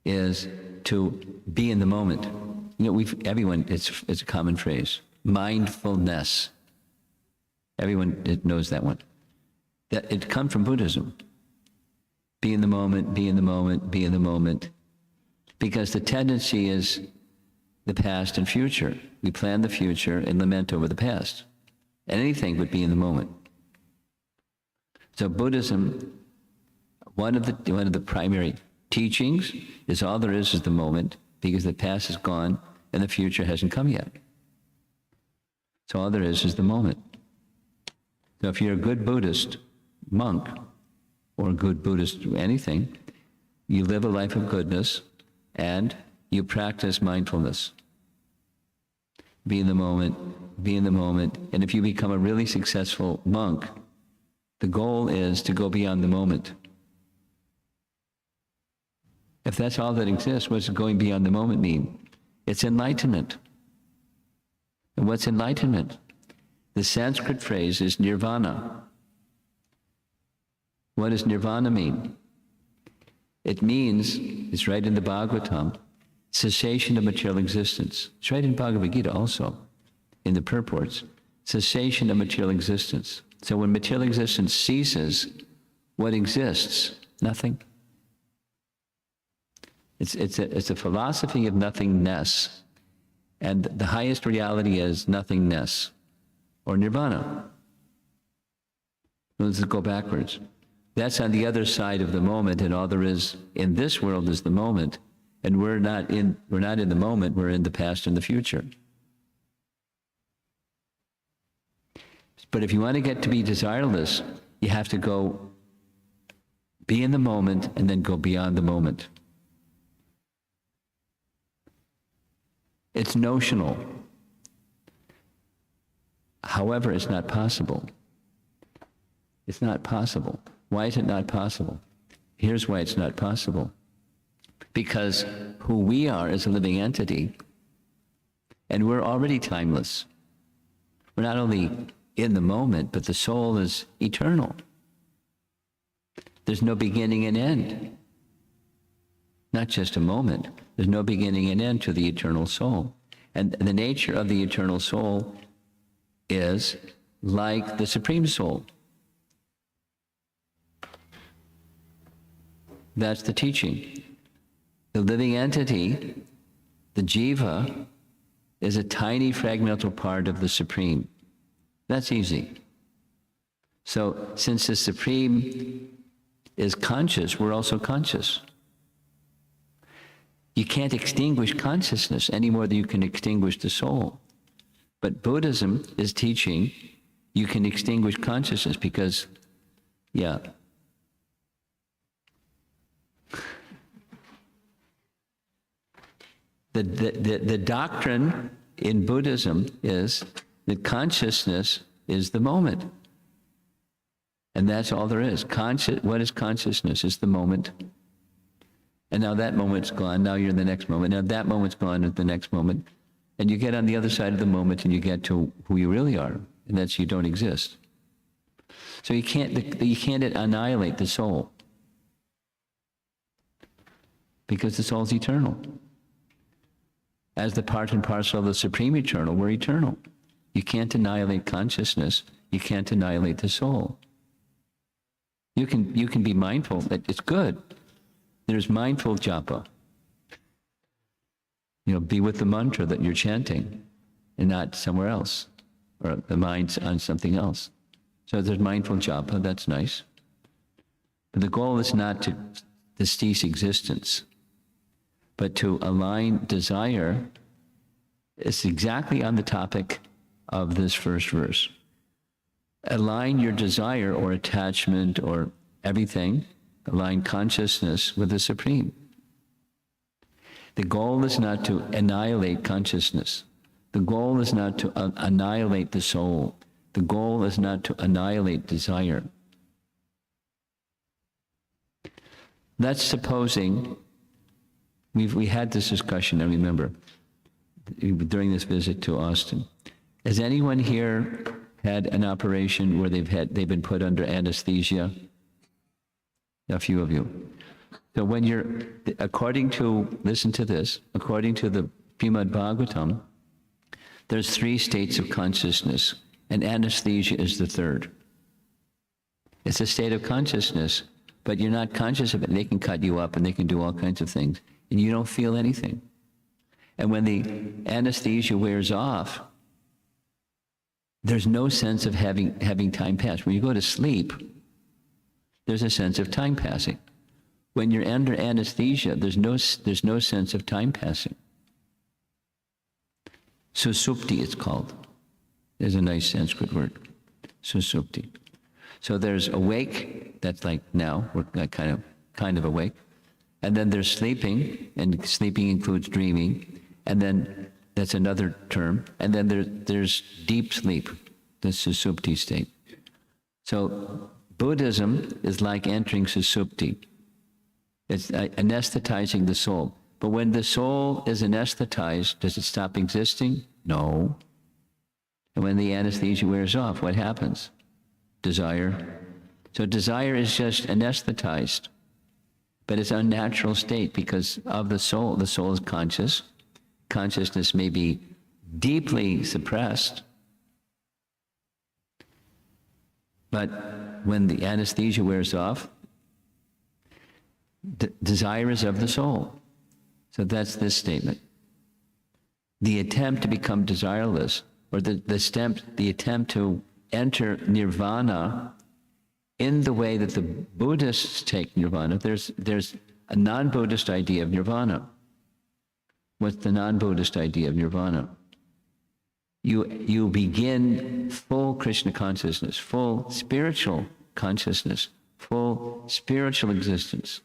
is to be in the moment. You know, everyone, it's a common phrase, mindfulness. Everyone knows that one. That it comes from Buddhism. Be in the moment, be in the moment, be in the moment. Because the tendency is the past and future. We plan the future and lament over the past. And anything would be in the moment. So Buddhism, one of the primary teachings is all there is the moment, because the past is gone and the future hasn't come yet. So all there is the moment. So if you're a good Buddhist monk, or a good Buddhist anything, you live a life of goodness and you practice mindfulness. Be in the moment, be in the moment. And if you become a really successful monk, the goal is to go beyond the moment. If that's all that exists, what does going beyond the moment mean? It's enlightenment. And what's enlightenment? The Sanskrit phrase is nirvana. What does nirvana mean? It means, it's right in the Bhagavatam, cessation of material existence. It's right in Bhagavad Gita also, in the purports, cessation of material existence. So when material existence ceases, what exists? Nothing. It's a philosophy of nothingness, and the highest reality is nothingness, or nirvana. Let's go backwards. That's on the other side of the moment, and all there is in this world is the moment, and we're not in the moment, we're in the past and the future. But if you want to get to be desireless, you have to go be in the moment and then go beyond the moment. It's notional. However, it's not possible. It's not possible. Why is it not possible? Here's why it's not possible. Because who we are is a living entity, and we're already timeless. We're not only in the moment, but the soul is eternal. There's no beginning and end. Not just a moment. There's no beginning and end to the eternal soul. And the nature of the eternal soul is like the Supreme Soul. That's the teaching. The living entity, the jiva, is a tiny fragmental part of the Supreme. That's easy. So since the Supreme is conscious, we're also conscious. You can't extinguish consciousness any more than you can extinguish the soul. But Buddhism is teaching you can extinguish consciousness because, yeah. The doctrine in Buddhism is that consciousness is the moment. And that's all there is. What is consciousness? It's the moment. And now that moment's gone. Now you're in the next moment. Now that moment's gone at the next moment. And you get on the other side of the moment and you get to who you really are. And that's you don't exist. So you can't annihilate the soul. Because the soul's eternal. As the part and parcel of the Supreme Eternal, we're eternal. You can't annihilate consciousness. You can't annihilate the soul. You can be mindful. That it's good. There's mindful japa. Be with the mantra that you're chanting and not somewhere else, or the mind's on something else. So there's mindful japa, that's nice. But the goal is not to cease existence, but to align desire. It's exactly on the topic of this first verse. Align your desire or attachment or everything, align consciousness with the Supreme. The goal is not to annihilate consciousness. The goal is not to annihilate the soul. The goal is not to annihilate desire. That's supposing, we had this discussion, I remember, during this visit to Austin. Has anyone here had an operation where they've been put under anesthesia? A few of you. So when listen to this, according to the Srimad Bhagavatam, there's 3 states of consciousness, and anesthesia is the third. It's a state of consciousness, but you're not conscious of it. They can cut you up and they can do all kinds of things, and you don't feel anything. And when the anesthesia wears off, there's no sense of having time pass. When you go to sleep, there's a sense of time passing. When you're under anesthesia, there's no sense of time passing. Susupti, it's called. There's a nice Sanskrit word, susupti. So there's awake, that's like now, we're kind of awake. And then there's sleeping, and sleeping includes dreaming. And then that's another term. And then there's deep sleep, the susupti state. So Buddhism is like entering susupti. It's anesthetizing the soul. But when the soul is anesthetized, does it stop existing? No. And when the anesthesia wears off, what happens? Desire. So desire is just anesthetized. But it's an unnatural state because of the soul. The soul is conscious. Consciousness may be deeply suppressed. But when the anesthesia wears off, desire is of the soul. So that's this statement. The attempt to become desireless, or the attempt to enter nirvana in the way that the Buddhists take nirvana. There's a non-Buddhist idea of nirvana. What's the non-Buddhist idea of nirvana? You begin full Krishna consciousness, full spiritual consciousness, full spiritual existence.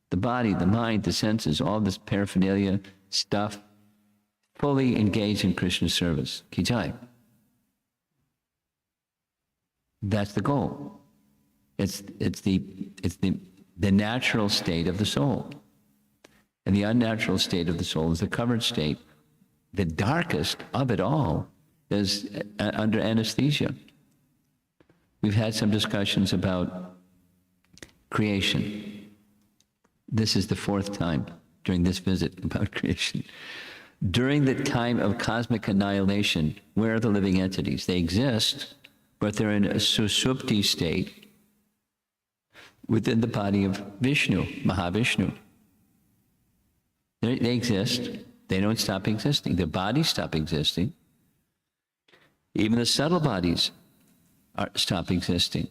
The body, the mind, the senses, all this paraphernalia stuff, fully engaged in Krishna service. Ki Jai. That's the goal. It's the natural state of the soul. And the unnatural state of the soul is the covered state. The darkest of it all is under anesthesia. We've had some discussions about creation. This is the 4th time during this visit about creation. During the time of cosmic annihilation, where are the living entities? They exist, but they're in a susupti state within the body of Vishnu, Mahavishnu. They exist. They don't stop existing. Their bodies stop existing. Even the subtle bodies stop existing.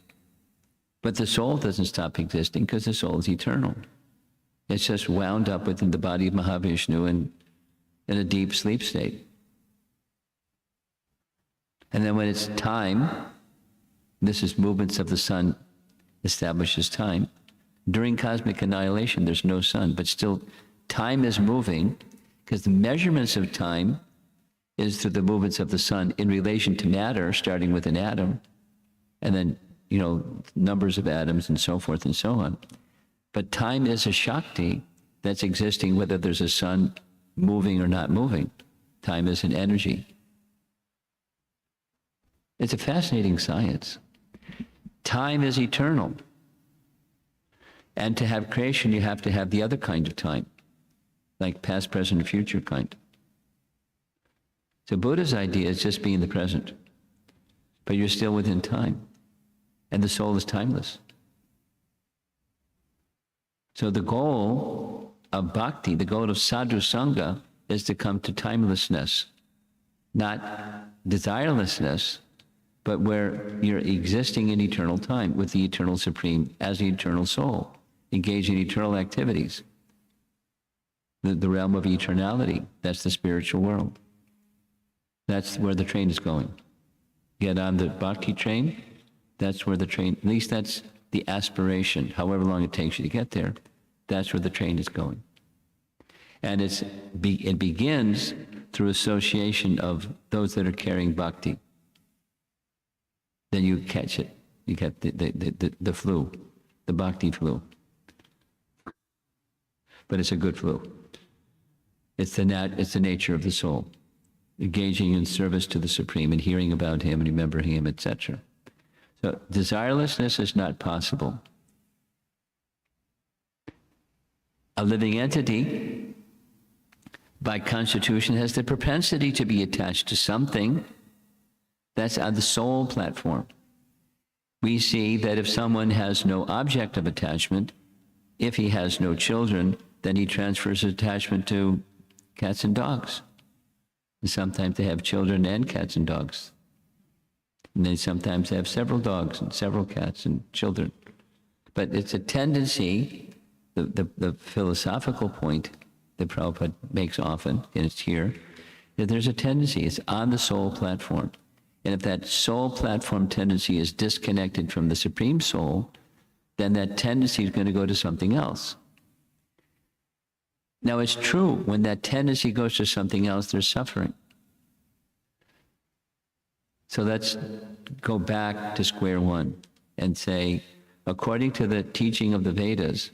But the soul doesn't stop existing because the soul is eternal. It's just wound up within the body of Mahavishnu in a deep sleep state. And then when it's time, this is movements of the sun establishes time. During cosmic annihilation, there's no sun, but still time is moving because the measurements of time is through the movements of the sun in relation to matter, starting with an atom, and then, numbers of atoms and so forth and so on. But time is a Shakti that's existing whether there's a sun moving or not moving. Time is an energy. It's a fascinating science. Time is eternal. And to have creation, you have to have the other kind of time, like past, present, and future kind. So Buddha's idea is just be in the present, but you're still within time, and the soul is timeless. So the goal of bhakti, the goal of sadhu sangha, is to come to timelessness, not desirelessness, but where you're existing in eternal time with the eternal supreme as the eternal soul, engaged in eternal activities. The realm of eternality, that's the spiritual world. That's where the train is going. Get on the bhakti train, that's where the train, at least that's the aspiration, however long it takes you to get there, that's where the train is going. And it begins through association of those that are carrying bhakti. Then you catch it. You get the flu, the bhakti flu. But it's a good flu. It's the nature of the soul, engaging in service to the Supreme and hearing about Him and remembering Him, etc. So desirelessness is not possible. A living entity, by constitution, has the propensity to be attached to something. That's on the soul platform. We see that if someone has no object of attachment, if he has no children, then he transfers attachment to cats and dogs. And sometimes they have children and cats and dogs. And they sometimes have several dogs and several cats and children. But it's a tendency, the philosophical point that Prabhupada makes often, and it's here, that there's a tendency, it's on the soul platform. And if that soul platform tendency is disconnected from the Supreme Soul, then that tendency is going to go to something else. Now it's true, when that tendency goes to something else, there's suffering. So let's go back to square one and say, according to the teaching of the Vedas,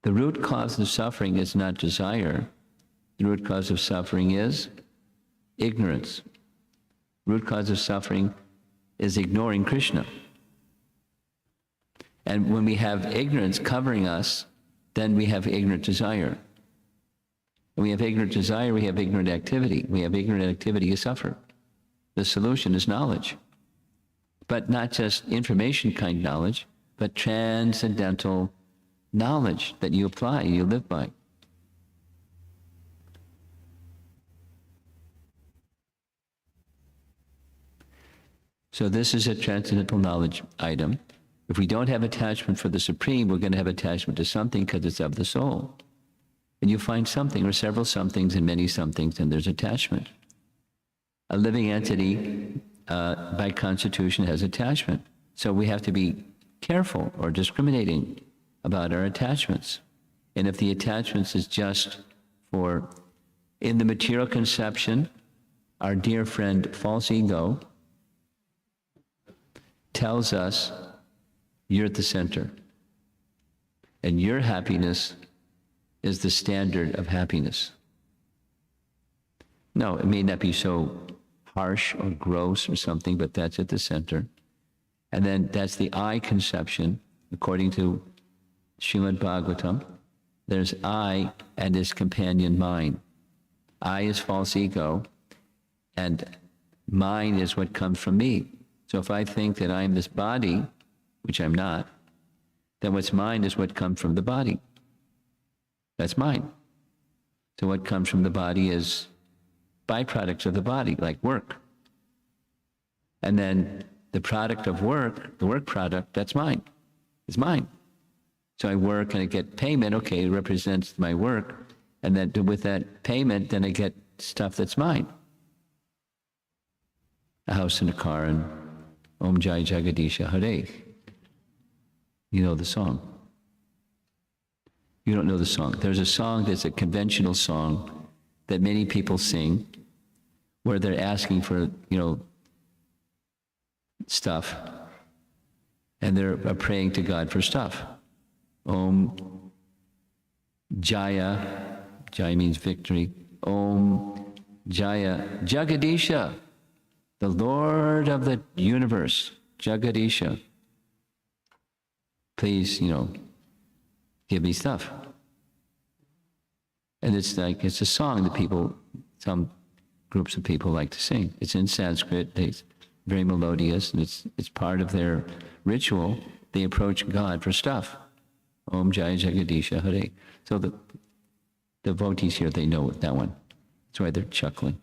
the root cause of suffering is not desire. The root cause of suffering is ignorance. Root cause of suffering is ignoring Krishna. And when we have ignorance covering us, then we have ignorant desire. When we have ignorant desire, we have ignorant activity. We have ignorant activity, you suffer. The solution is knowledge. But not just information kind knowledge, but transcendental knowledge that you apply, you live by. So this is a transcendental knowledge item. If we don't have attachment for the Supreme, we're going to have attachment to something because it's of the soul. And you find something or several somethings and many somethings, and there's attachment. A living entity, by constitution, has attachment. So we have to be careful or discriminating about our attachments. And if the attachments is just for, in the material conception, our dear friend false ego tells us you're at the center, and your happiness is the standard of happiness. No, it may not be so harsh or gross or something, but that's at the center. And then that's the I conception, according to Srimad Bhagavatam. There's I and his companion mind. I is false ego, and mine is what comes from me. So if I think that I'm this body, which I'm not, then what's mine is what comes from the body. That's mine. So what comes from the body is byproducts of the body, like work. And then the product of work, the work product, that's mine. It's mine. So I work and I get payment, okay, it represents my work. And then with that payment, then I get stuff that's mine. A house and a car and Om Jai Jagadisha Hare. You know the song. You don't know the song. There's a song that's a conventional song that many people sing where they're asking for, stuff. And they're praying to God for stuff. Om Jaya, Jaya means victory. Om Jaya Jagadisha, the Lord of the universe, Jagadisha. Please, give me stuff. And it's a song that some groups of people like to sing. It's in Sanskrit, it's very melodious, and it's part of their ritual. They approach God for stuff. Om Jai Jagadisha Hare. So the devotees here, they know that one. That's why they're chuckling.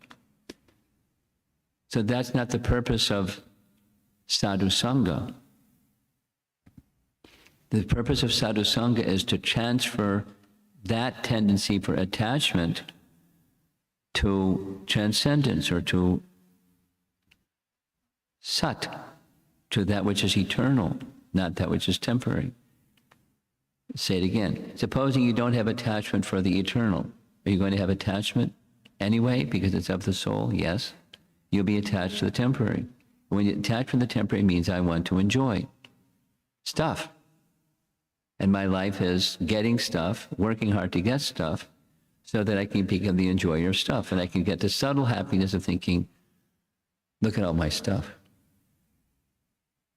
So that's not the purpose of sadhu sangha. The purpose of sadhu sangha is to transfer that tendency for attachment to transcendence, or to sat, to that which is eternal, not that which is temporary. Say it again. Supposing you don't have attachment for the eternal, are you going to have attachment anyway because it's of the soul? Yes. You'll be attached to the temporary. When you attach to the temporary, it means I want to enjoy stuff. And my life is getting stuff, working hard to get stuff, so that I can become the enjoyer of stuff. And I can get the subtle happiness of thinking, look at all my stuff.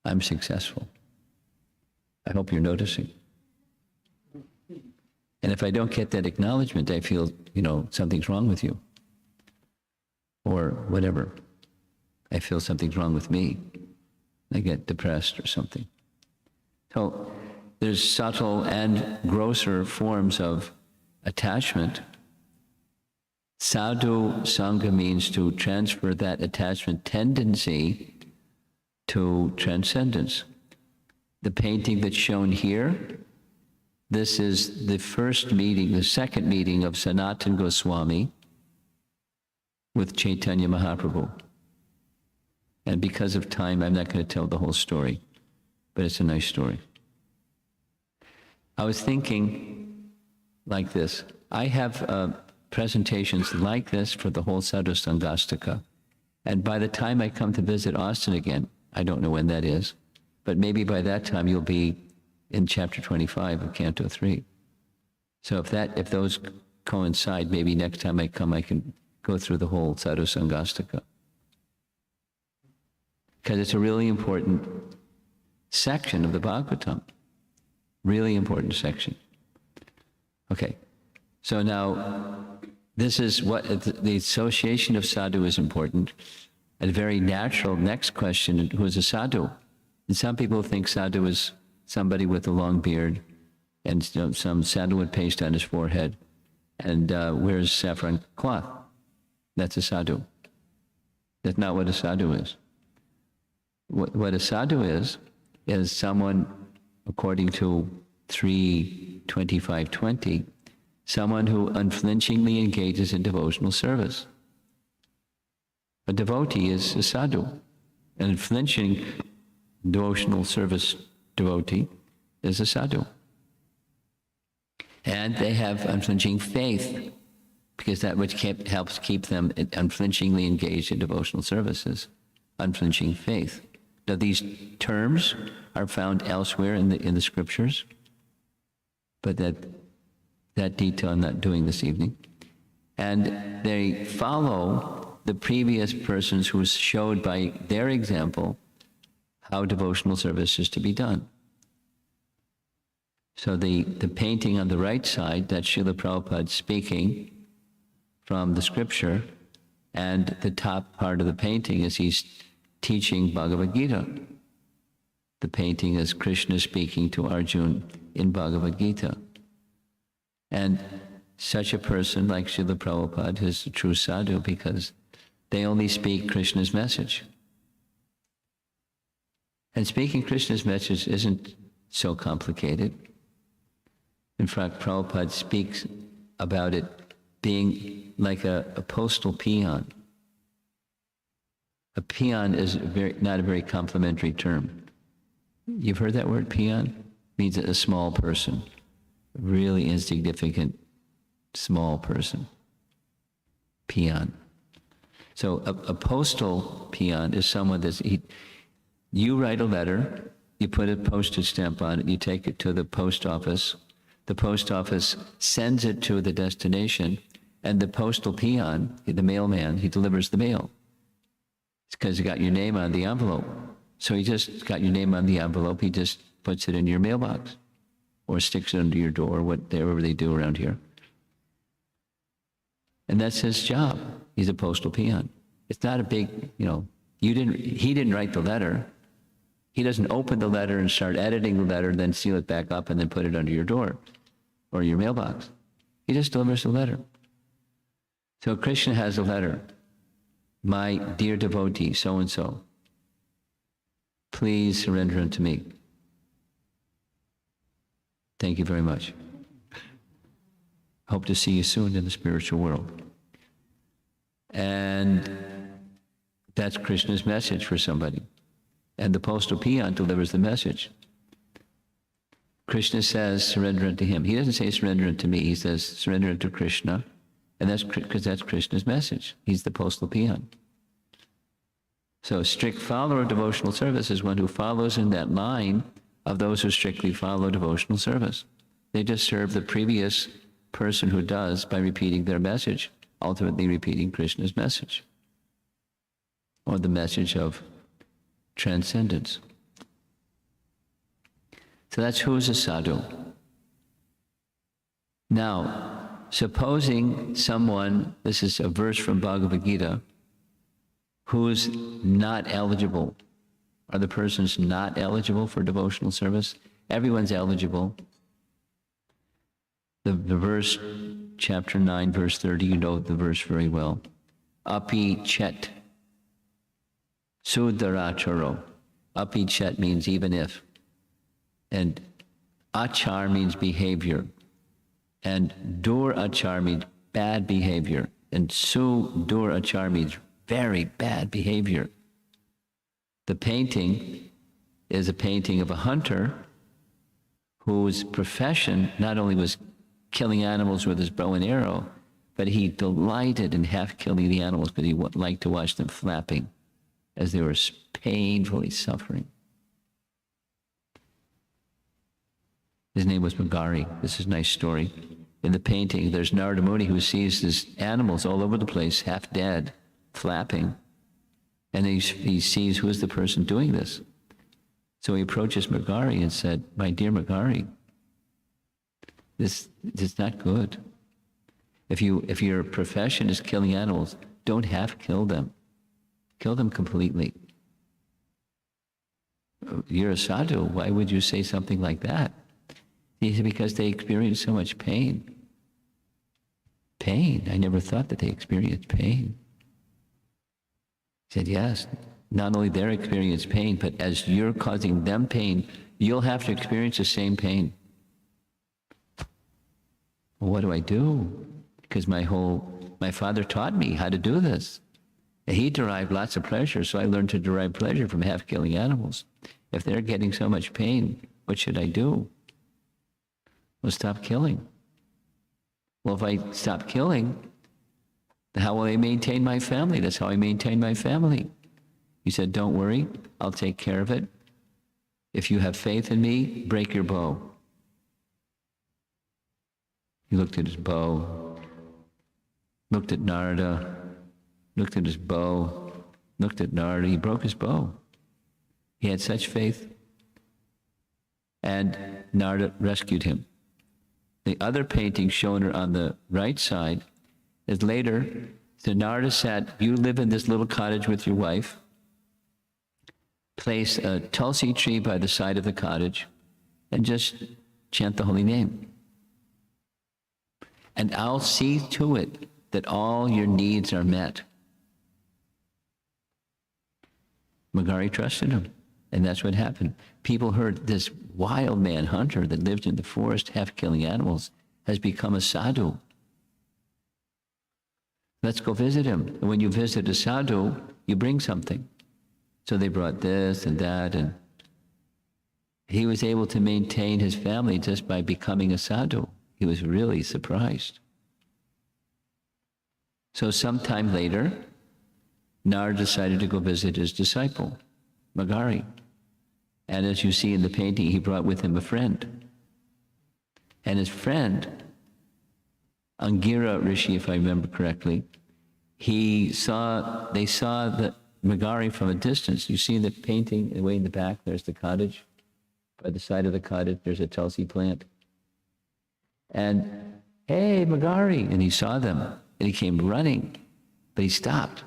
I'm successful. I hope you're noticing. And if I don't get that acknowledgement, I feel, something's wrong with you. Or whatever. I feel something's wrong with me. I get depressed or something. So there's subtle and grosser forms of attachment. Sadhu sangha means to transfer that attachment tendency to transcendence. The painting that's shown here, this is the second meeting of Sanatana Goswami with Chaitanya Mahaprabhu. And because of time, I'm not going to tell the whole story, but it's a nice story. I was thinking like this. I have presentations like this for the whole Sadhu Sangastaka. And by the time I come to visit Austin again, I don't know when that is, but maybe by that time you'll be in chapter 25 of Canto 3. So if those coincide, maybe next time I come, I can go through the whole Sadhu Sangastaka. Because it's a really important section of the Bhagavatam. Really important section. Okay, so now this is what the association of sadhu is important. A very natural next question, who is a sadhu? And some people think sadhu is somebody with a long beard and some sandalwood paste on his forehead and wears saffron cloth. That's a sadhu. That's not what a sadhu is. What a sadhu is someone, according to 3:25:20, someone who unflinchingly engages in devotional service. A devotee is a sadhu. An unflinching devotional service devotee is a sadhu. And they have unflinching faith, because that which helps keep them unflinchingly engaged in devotional services, unflinching faith. Now these terms are found elsewhere in the scriptures, but that detail I'm not doing this evening. And they follow the previous persons who showed by their example how devotional service is to be done. So the painting on the right side, that's Srila Prabhupada speaking from the scripture, and the top part of the painting is he's teaching Bhagavad Gita. The painting is Krishna speaking to Arjuna in Bhagavad Gita. And such a person like Srila Prabhupada is a true sadhu because they only speak Krishna's message. And speaking Krishna's message isn't so complicated. In fact, Prabhupada speaks about it being like a postal peon. A peon is not a very complimentary term. You've heard that word, peon? It means a small person, really insignificant, small person. Peon. So a postal peon is someone you write a letter, you put a postage stamp on it, you take it to the post office sends it to the destination, and the postal peon, the mailman, he delivers the mail. It's because he got your name on the envelope. So he just got your name on the envelope, he just puts it in your mailbox or sticks it under your door, whatever they do around here. And that's his job. He's a postal peon. It's not a big, he didn't write the letter. He doesn't open the letter and start editing the letter, then seal it back up and then put it under your door or your mailbox. He just delivers the letter. So Krishna has a letter. My dear devotee, so-and-so, please surrender unto me. Thank you very much. Hope to see you soon in the spiritual world. And that's Krishna's message for somebody. And the postal peon delivers the message. Krishna says, surrender unto him. He doesn't say surrender unto me. He says, surrender unto Krishna. And that's because that's Krishna's message. He's the postal peon. So a strict follower of devotional service is one who follows in that line of those who strictly follow devotional service. They just serve the previous person who does by repeating their message, ultimately repeating Krishna's message, or the message of transcendence. So that's who's a sadhu. Now, supposing someone, this is a verse from Bhagavad Gita, who's not eligible. Are the persons not eligible for devotional service? Everyone's eligible. The verse, chapter 9, verse 30, you know the verse very well. Api chet sudaracharo. Api chet means even if. And achar means behavior. And dur achar means bad behavior. And dur achar means very bad behavior. The painting is a painting of a hunter whose profession not only was killing animals with his bow and arrow, but he delighted in half killing the animals because he liked to watch them flapping as they were painfully suffering. His name was Magari. This is a nice story. In the painting, there's Narada Muni who sees these animals all over the place, half dead, flapping. And he sees who is the person doing this. So he approaches Magari and said, my dear Magari, this is not good. If your profession is killing animals, don't half kill them. Kill them completely. You're a sadhu. Why would you say something like that? He said, because they experience so much pain. Pain? I never thought that they experienced pain. He said, yes, not only they experience pain, but as you're causing them pain, you'll have to experience the same pain. Well, what do I do? Because my father taught me how to do this. And he derived lots of pleasure, so I learned to derive pleasure from half killing animals. If they're getting so much pain, what should I do? Well, stop killing. Well, if I stop killing, how will I maintain my family? That's how I maintain my family. He said, don't worry, I'll take care of it. If you have faith in me, break your bow. He looked at his bow, looked at Narada, looked at his bow, looked at Narada. He broke his bow. He had such faith. And Narada rescued him. The other painting shown on the right side is later, so Narada said, you live in this little cottage with your wife, place a tulsi tree by the side of the cottage, and just chant the holy name. And I'll see to it that all your needs are met. Magari trusted him. And that's what happened. People heard this wild man hunter that lived in the forest, half killing animals, has become a sadhu. Let's go visit him. And when you visit a sadhu, you bring something. So they brought this and that, and he was able to maintain his family just by becoming a sadhu. He was really surprised. So sometime later, Nar decided to go visit his disciple, Magari. And as you see in the painting, he brought with him a friend. And his friend, Angira Rishi, if I remember correctly, they saw the Magari from a distance. You see the painting way in the back, there's the cottage. By the side of the cottage, there's a tulsi plant. And, hey, Magari, and he saw them, and he came running, but he stopped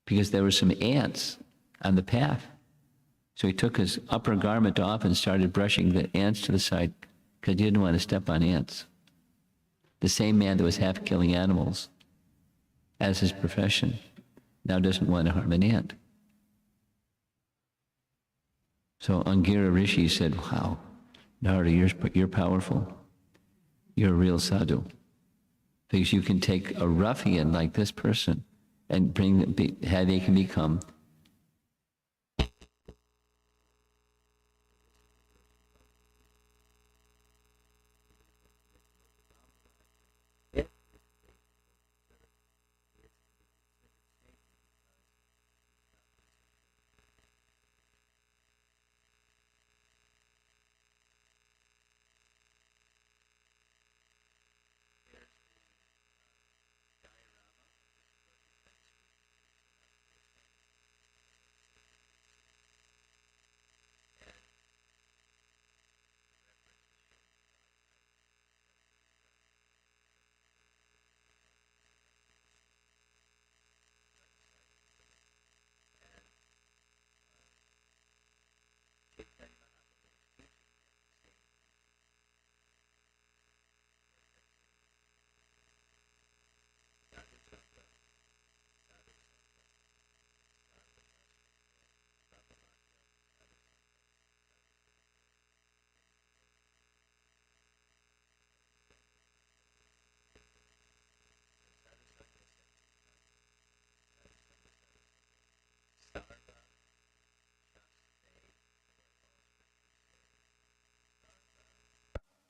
because there were some ants on the path. So he took his upper garment off and started brushing the ants to the side because he didn't want to step on ants. The same man that was half killing animals as his profession now doesn't want to harm an ant. So Angira Rishi said, wow, Narada, you're powerful. You're a real sadhu. Because you can take a ruffian like this person and bring them, how they can become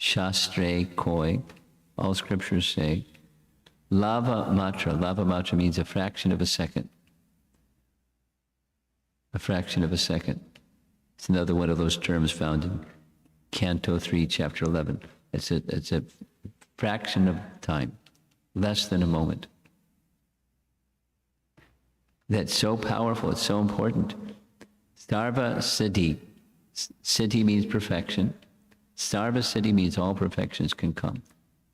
Shastre Koi, all scriptures say, lava matra. Lava matra means a fraction of a second. A fraction of a second. It's another one of those terms found in Canto 3, Chapter 11. It's a fraction of time, less than a moment. That's so powerful, it's so important. Sarva Siddhi. Siddhi means perfection. Sarva Siddhi means all perfections can come,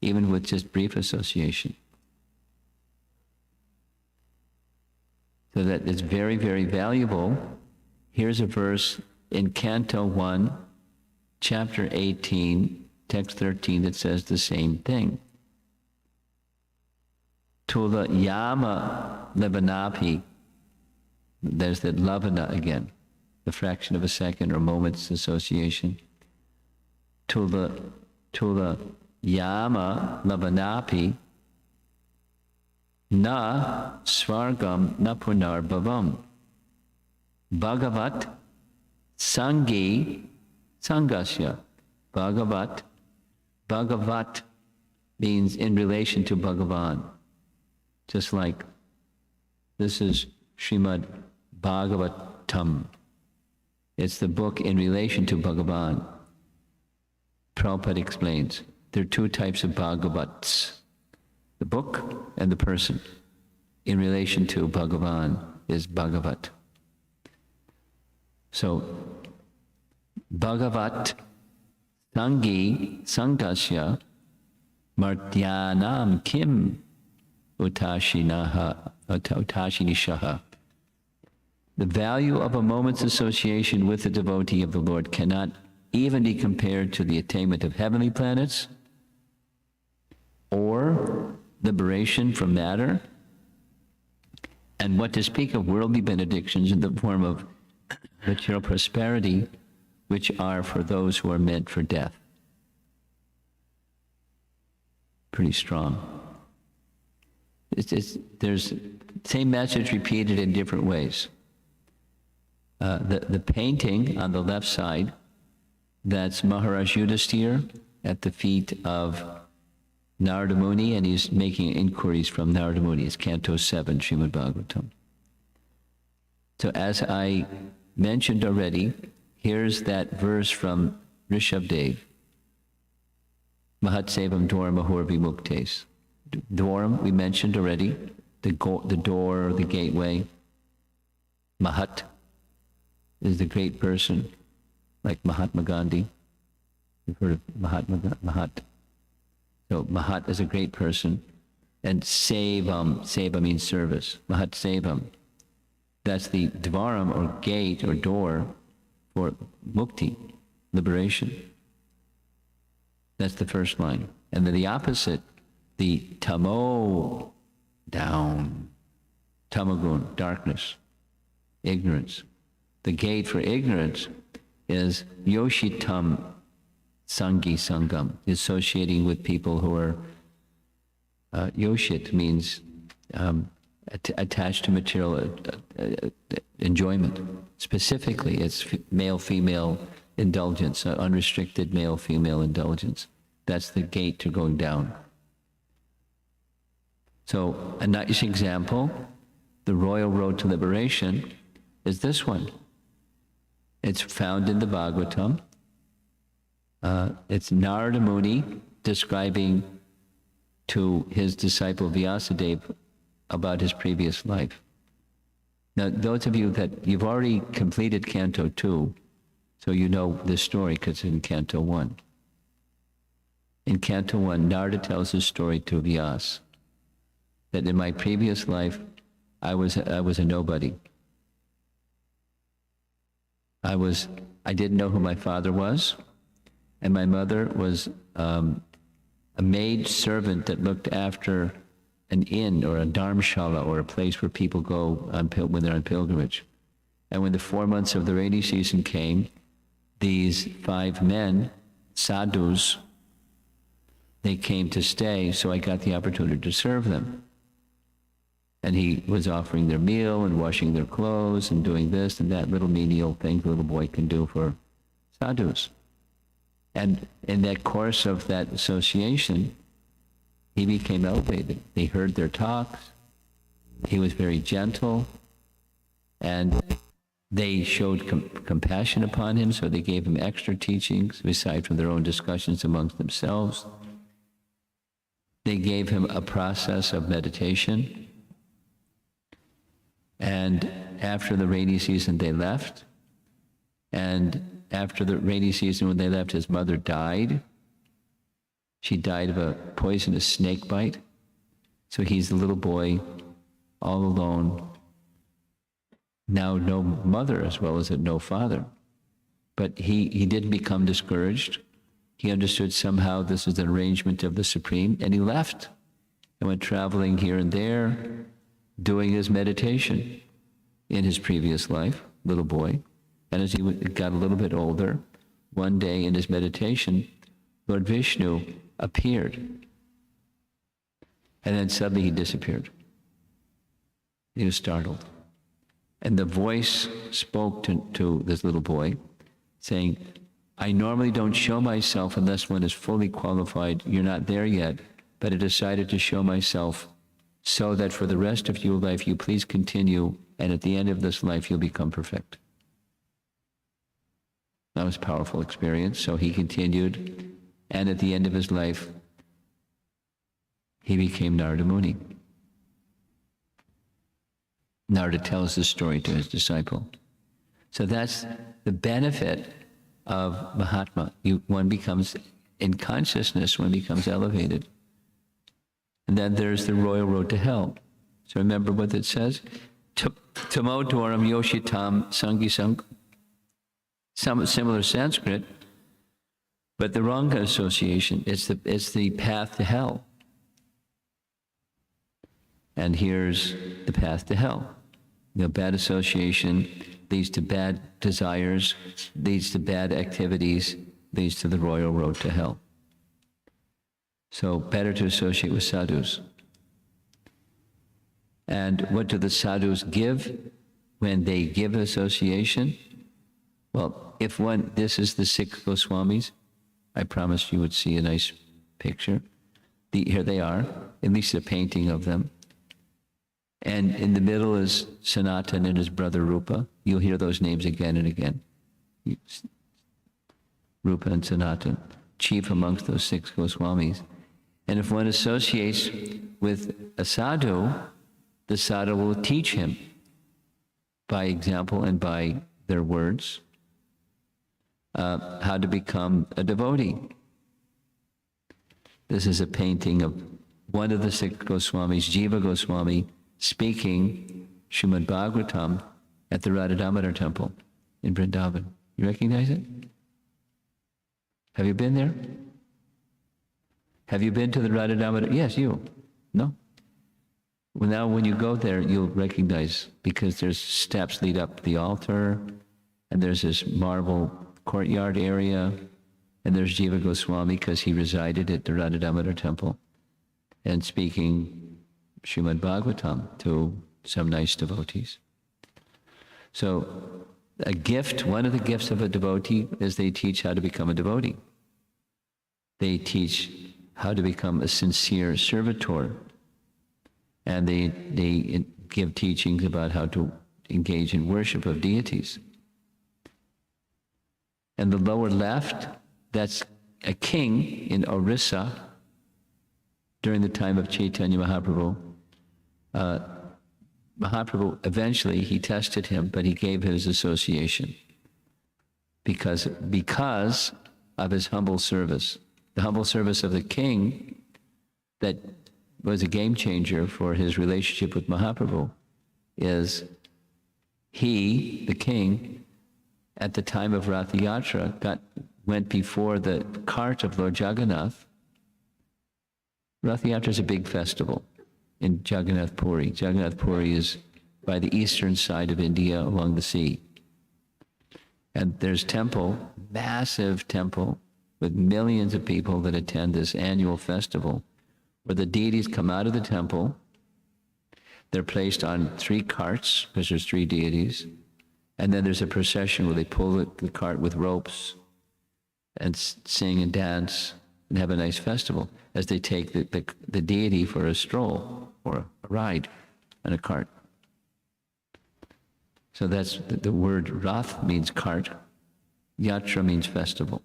even with just brief association. So that it's very, very valuable. Here's a verse in Canto 1, Chapter 18, Text 13 that says the same thing. Tula Yama Levanapi. There's that Lavana again, the fraction of a second or moment's association. Tula Yama Lavanapi Na Svargam Na Punar Bhavam Bhagavat Sangi Sangasya. Bhagavat means in relation to Bhagavan. Just like this is Srimad Bhagavatam. It's the book in relation to Bhagavan. Prabhupada explains there are two types of Bhagavats, the book and the person. In relation to Bhagavan is Bhagavat. So, Bhagavat Sangi Sangasya Martyanam Kim Utashinishaha. The value of a moment's association with the devotee of the Lord cannot even be compared to the attainment of heavenly planets or liberation from matter, and what to speak of worldly benedictions in the form of material prosperity, which are for those who are meant for death. Pretty strong. There's same message repeated in different ways. The painting on the left side, that's Maharaj Yudhisthira at the feet of Narada Muni, and he's making inquiries from Narada Muni. It's Canto 7, Srimad Bhagavatam. So as I mentioned already, here's that verse from Rishabdev. Mahat Sevam Dwaram Ahur Vimuktes. Dwaram, we mentioned already, the door or the gateway. Mahat is the great person, like Mahatma Gandhi. You've heard of Mahat. So Mahat is a great person. And Sevam, Seva means service. Mahat Sevam. That's the Dvaram or gate or door for mukti, liberation. That's the first line. And then the opposite, the tamo, down, tamagun, darkness, ignorance. The gate for ignorance is yoshitam sangi sangam, associating with people who are, yoshit means attached to material enjoyment. Specifically, it's male-female indulgence, unrestricted male-female indulgence. That's the gate to going down. So a nice example, the royal road to liberation, is this one. It's found in the Bhagavatam. It's Narada Muni describing to his disciple Vyasadeva about his previous life. Now, those of you that you've already completed Canto 2, so you know this story because it's in Canto 1. In Canto 1, Narada tells his story to Vyas, that in my previous life, I was a nobody. I didn't know who my father was, and my mother was a maid servant that looked after an inn or a dharmshala or a place where people go when they're on pilgrimage. And when the 4 months of the rainy season came, these 5 men, sadhus, they came to stay, so I got the opportunity to serve them. And he was offering their meal and washing their clothes and doing this and that little menial thing the little boy can do for sadhus. And in that course of that association, he became elevated. They heard their talks. He was very gentle. And they showed compassion upon him, so they gave him extra teachings, aside from their own discussions amongst themselves. They gave him a process of meditation. And after the rainy season, they left. And after the rainy season, when they left, his mother died. She died of a poisonous snake bite. So he's the little boy, all alone. Now no mother as well as no father. But he didn't become discouraged. He understood somehow this is an arrangement of the Supreme, and he left and went traveling here and there, doing his meditation in his previous life, little boy. And as he got a little bit older, one day in his meditation, Lord Vishnu appeared. And then suddenly he disappeared. He was startled. And the voice spoke to this little boy, saying, I normally don't show myself unless one is fully qualified. You're not there yet, but I decided to show myself so that for the rest of your life, you please continue, and at the end of this life, you'll become perfect. That was a powerful experience. So he continued, and at the end of his life, he became Narada Muni. Narada tells this story to his disciple. So that's the benefit of Mahatma. One becomes, in consciousness, one becomes elevated. And then there's the royal road to hell. So remember what it says? Tamo dwaram yoshitam sangi sang. Some similar Sanskrit, but the wrong association. It's the path to hell. And here's the path to hell. The bad association leads to bad desires, leads to bad activities, leads to the royal road to hell. So better to associate with sadhus. And what do the sadhus give when they give association? Well, this is the 6 Goswamis. I promised you would see a nice picture. Here they are, at least a painting of them. And in the middle is Sanatan and his brother Rupa. You'll hear those names again and again. Rupa and Sanatan, chief amongst those 6 Goswamis. And if one associates with a sadhu, the sadhu will teach him by example and by their words how to become a devotee. This is a painting of one of the 6 Goswamis, Jiva Goswami, speaking Srimad Bhagavatam at the Radha Damodar temple in Vrindavan. You recognize it? Have you been there? Have you been to the Radha Damodar? Yes, you. No? Well, now when you go there, you'll recognize, because there's steps lead up to the altar, and there's this marble courtyard area, and there's Jiva Goswami, because he resided at the Radha Damodar temple, and speaking Srimad Bhagavatam to some nice devotees. So a gift, one of the gifts of a devotee is they teach how to become a devotee. They teach how to become a sincere servitor. And they give teachings about how to engage in worship of deities. And the lower left, that's a king in Orissa during the time of Chaitanya Mahaprabhu. Mahaprabhu, eventually, he tested him, but he gave his association because of his humble service. The humble service of the king that was a game changer for his relationship with Mahaprabhu is he, the king, at the time of Rath Yatra, went before the cart of Lord Jagannath. Rath Yatra is a big festival in Jagannath Puri. Jagannath Puri is by the eastern side of India along the sea. And there's temple, massive temple, with millions of people that attend this annual festival, where the deities come out of the temple. They're placed on 3 carts, because there's 3 deities. And then there's a procession where they pull the cart with ropes and sing and dance and have a nice festival as they take the deity for a stroll or a ride on a cart. So that's the word Rath means cart. Yatra means festival.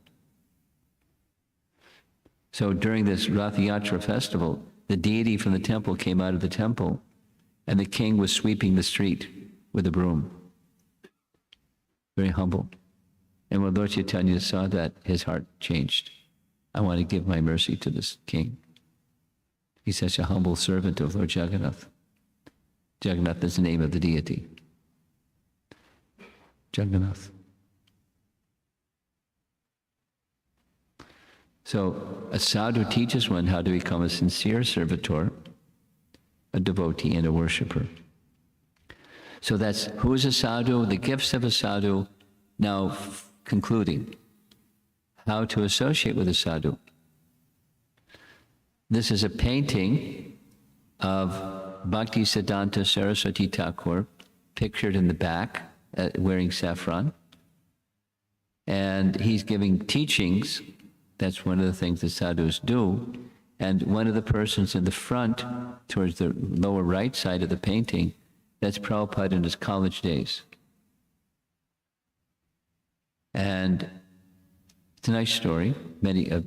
So during this Rath Yatra festival, the deity from the temple came out of the temple, and the king was sweeping the street with a broom. Very humble. And when Lord Chaitanya saw that, his heart changed. I want to give my mercy to this king. He's such a humble servant of Lord Jagannath. Jagannath is the name of the deity. Jagannath. So a sadhu teaches one how to become a sincere servitor, a devotee, and a worshipper. So that's who is a sadhu, the gifts of a sadhu. Now concluding, how to associate with a sadhu. This is a painting of Bhaktisiddhanta Saraswati Thakur, pictured in the back, wearing saffron. And he's giving teachings. That's one of the things the sadhus do. And one of the persons in the front, towards the lower right side of the painting, that's Prabhupada in his college days. And it's a nice story.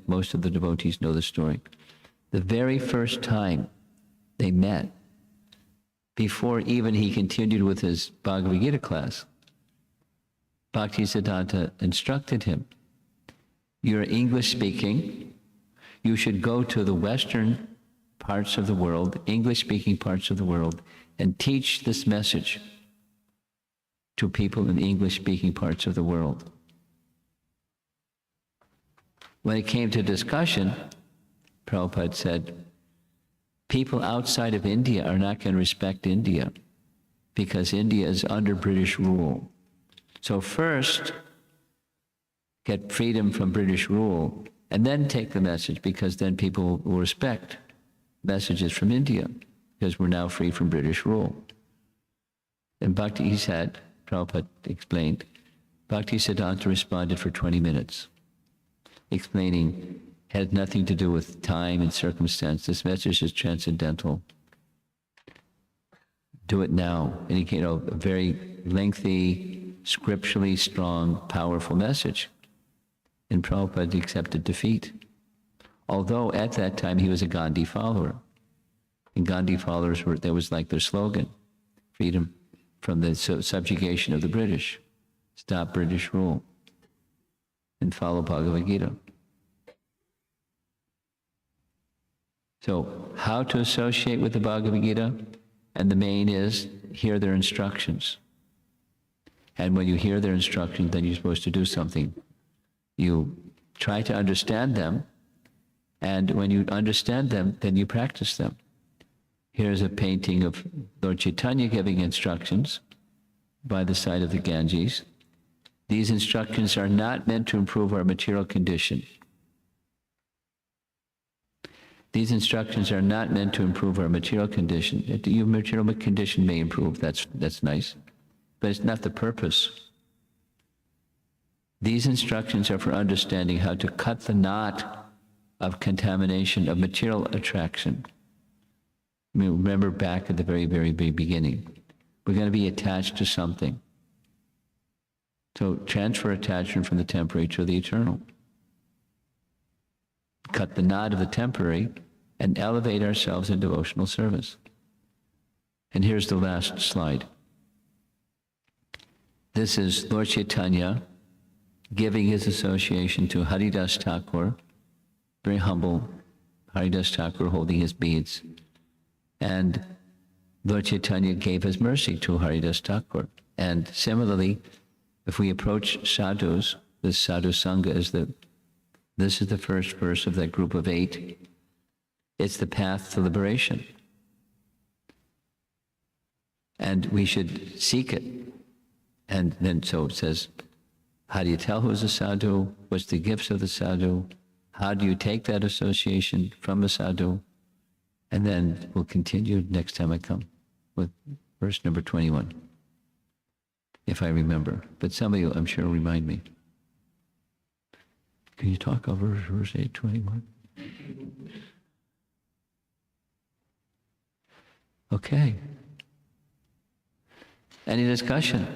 Most of the devotees know the story. The very first time they met, before even he continued with his Bhagavad Gita class, Bhaktisiddhanta instructed him, "You're English speaking, you should go to the western parts of the world, English speaking parts of the world, and teach this message to people in the English speaking parts of the world." When it came to discussion, Prabhupada said, people outside of India are not going to respect India because India is under British rule. So first, get freedom from British rule, and then take the message, because then people will respect messages from India, because we're now free from British rule. And Bhakti, he said, Prabhupada explained, Bhakti Siddhanta responded for 20 minutes, explaining, had nothing to do with time and circumstance. This message is transcendental. Do it now. And he, a very lengthy, scripturally strong, powerful message. And Prabhupada accepted defeat. Although at that time he was a Gandhi follower. And Gandhi followers were, that was like their slogan, freedom from the subjugation of the British. Stop British rule. And follow Bhagavad Gita. So how to associate with the Bhagavad Gita? And the main is, hear their instructions. And when you hear their instructions, then you're supposed to do something. You try to understand them, and when you understand them, then you practice them. Here's a painting of Lord Chaitanya giving instructions by the side of the Ganges. These instructions are not meant to improve our material condition. These instructions are not meant to improve our material condition. Your material condition may improve, that's nice, but it's not the purpose. These instructions are for understanding how to cut the knot of contamination, of material attraction. I mean, remember back at the very, very beginning, we're going to be attached to something. So transfer attachment from the temporary to the eternal. Cut the knot of the temporary and elevate ourselves in devotional service. And here's the last slide. This is Lord Chaitanya giving his association to Haridas Thakur, very humble, Haridas Thakur holding his beads. And Lord Chaitanya gave his mercy to Haridas Thakur. And similarly, if we approach sadhus, this sadhu sangha is this is the first verse of that group of 8. It's the path to liberation. And we should seek it. And then so it says, how do you tell who's a sadhu? What's the gifts of the sadhu? How do you take that association from a sadhu? And then we'll continue next time I come with verse number 21, if I remember. But somebody will, I'm sure, will remind me. Can you talk over verse 821? Okay. Any discussion?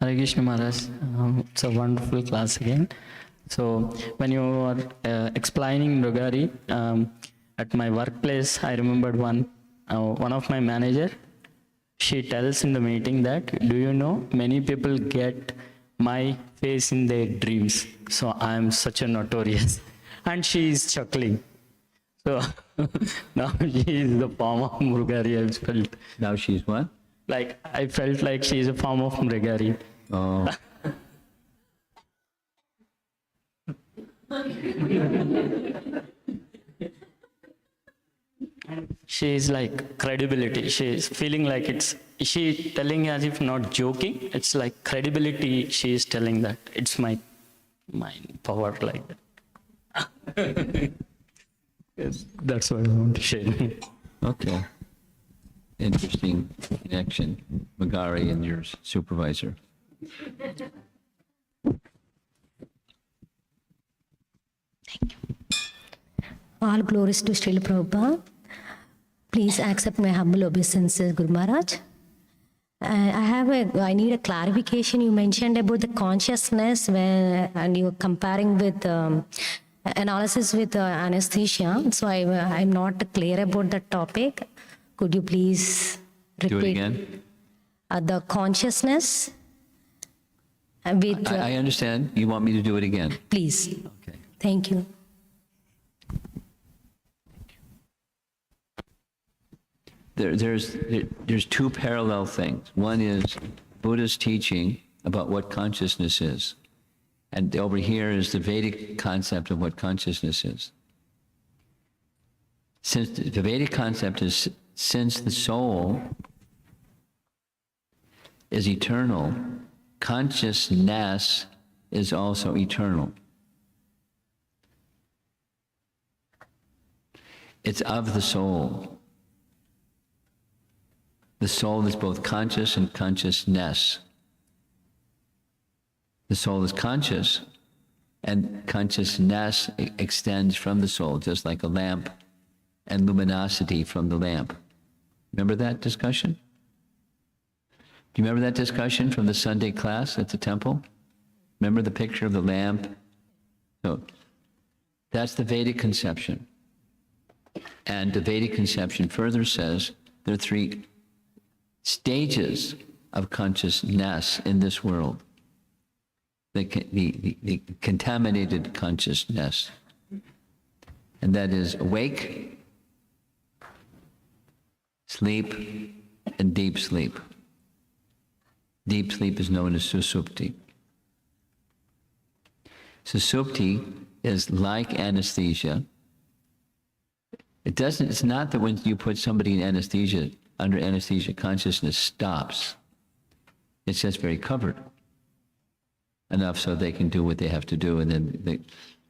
Hare Krishna Maharaj, it's a wonderful class again. So when you are explaining Mrugari, at my workplace, I remembered one of my manager, she tells in the meeting that, do you know, many people get my face in their dreams. So I am such a notorious. And she is chuckling. So now she is the form of Mrugari, I felt. Now she's what? Like, I felt like she is a form of Mrugari. Oh. She is like credibility. She is feeling like it's, she telling as if not joking. It's like credibility. She is telling that it's my power like that. Yes, that's what I want to share. Okay. Interesting connection, Magari and your supervisor. All glories to Srila Prabhupada. Please accept my humble obeisances, Guru Maharaj. I need a clarification. You mentioned about the consciousness and you were comparing with analysis with anesthesia. So I'm not clear about that topic. Could you please repeat? Do it again. The consciousness with... I understand. You want me to do it again? Please. Okay. Thank you. There's two parallel things. One is Buddha's teaching about what consciousness is. And over here is the Vedic concept of what consciousness is. Since the Vedic concept is, since the soul is eternal, consciousness is also eternal. It's of the soul. The soul is both conscious and consciousness. The soul is conscious, and consciousness extends from the soul, just like a lamp and luminosity from the lamp. Remember that discussion? Do you remember that discussion from the Sunday class at the temple? Remember the picture of the lamp? So that's the Vedic conception. And the Vedic conception further says there are three stages of consciousness in this world. The contaminated consciousness. And that is awake, sleep, and deep sleep. Deep sleep is known as susupti. Susupti is like anesthesia. It's not that when you put somebody in anesthesia, under anesthesia, consciousness stops. It's just very covered. Enough so they can do what they have to do, and then the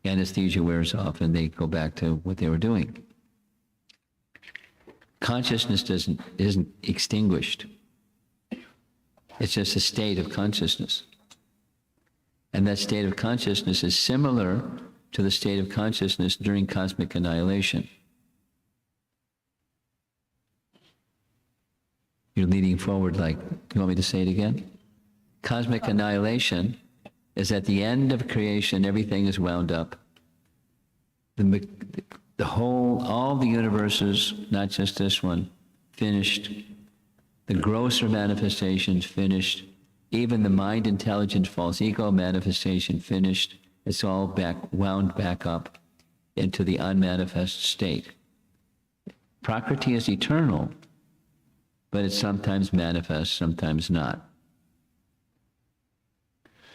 anesthesia wears off and they go back to what they were doing. Consciousness isn't extinguished. It's just a state of consciousness. And that state of consciousness is similar to the state of consciousness during cosmic annihilation. You're leaning forward like, you want me to say it again? Cosmic annihilation is at the end of creation, everything is wound up. The whole, all the universes, not just this one, finished. The grosser manifestations finished. Even the mind, intelligence, false ego manifestation finished. It's all wound back up into the unmanifest state. Prakriti is eternal, but it sometimes manifests, sometimes not.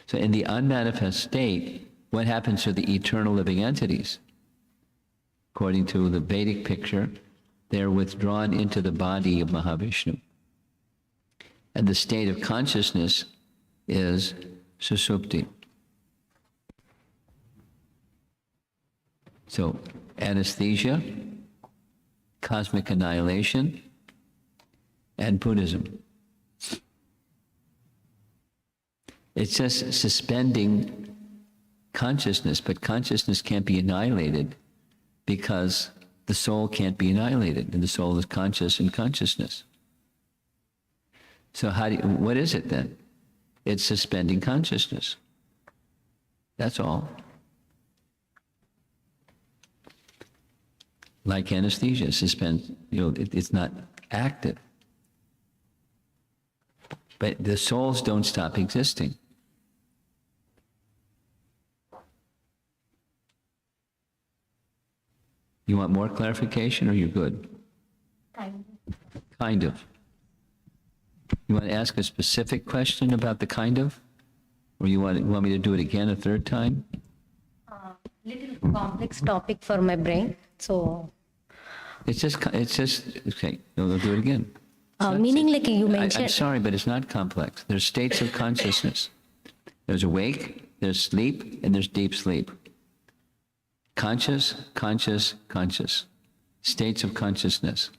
So in the unmanifest state, what happens to the eternal living entities? According to the Vedic picture, they're withdrawn into the body of Mahavishnu. And the state of consciousness is susupti. So anesthesia, cosmic annihilation, and Buddhism. It's just suspending consciousness, but consciousness can't be annihilated because the soul can't be annihilated, and the soul is conscious in consciousness. So what is it then? It's suspending consciousness. That's all. Like anesthesia, it's not active. But the souls don't stop existing. You want more clarification, or you're good? Kind of. You want to ask a specific question about the kind of? Or you want me to do it again a third time? Little complex topic for my brain, so. It's just, okay, we'll do it again. Meaning like you mentioned. I'm sorry, but it's not complex. There's states of consciousness. There's awake, there's sleep, and there's deep sleep. Conscious, conscious, conscious. States of consciousness.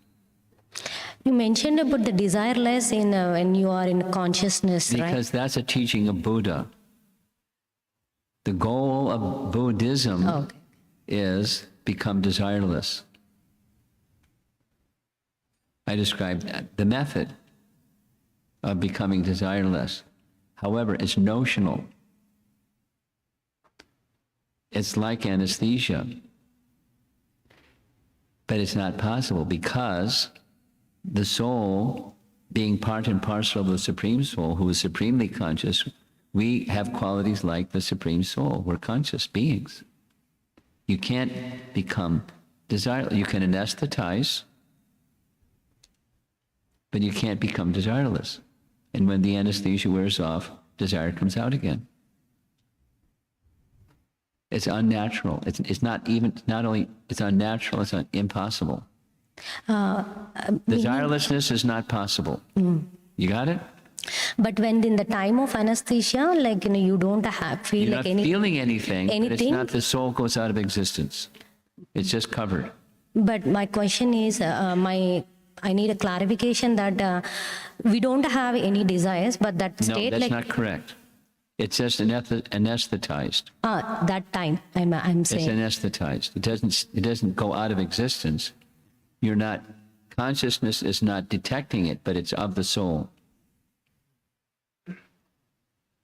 You mentioned about the desireless in when you are in consciousness, right? Because that's a teaching of Buddha. The goal of Buddhism is become desireless. I described the method of becoming desireless. However, it's notional. It's like anesthesia. But it's not possible because the soul, being part and parcel of the Supreme Soul, who is supremely conscious, we have qualities like the Supreme Soul. We're conscious beings. You can't become desireless. You can anesthetize, but you can't become desireless. And when the anesthesia wears off, desire comes out again. It's unnatural. It's not even, not only, it's unnatural, it's impossible. Desirelessness is not possible. You got it? But when in the time of anesthesia, like, you don't feel You're like not any, feeling anything, but it's anything? not the soul goes out of existence. It's just covered. But my question is, I need a clarification that we don't have any desires, but that No, state, that's like, not correct. It's just anesthetized. that time, I'm It's saying. anesthetized. It doesn't go out of existence. You're not, consciousness is not detecting it, but it's of the soul.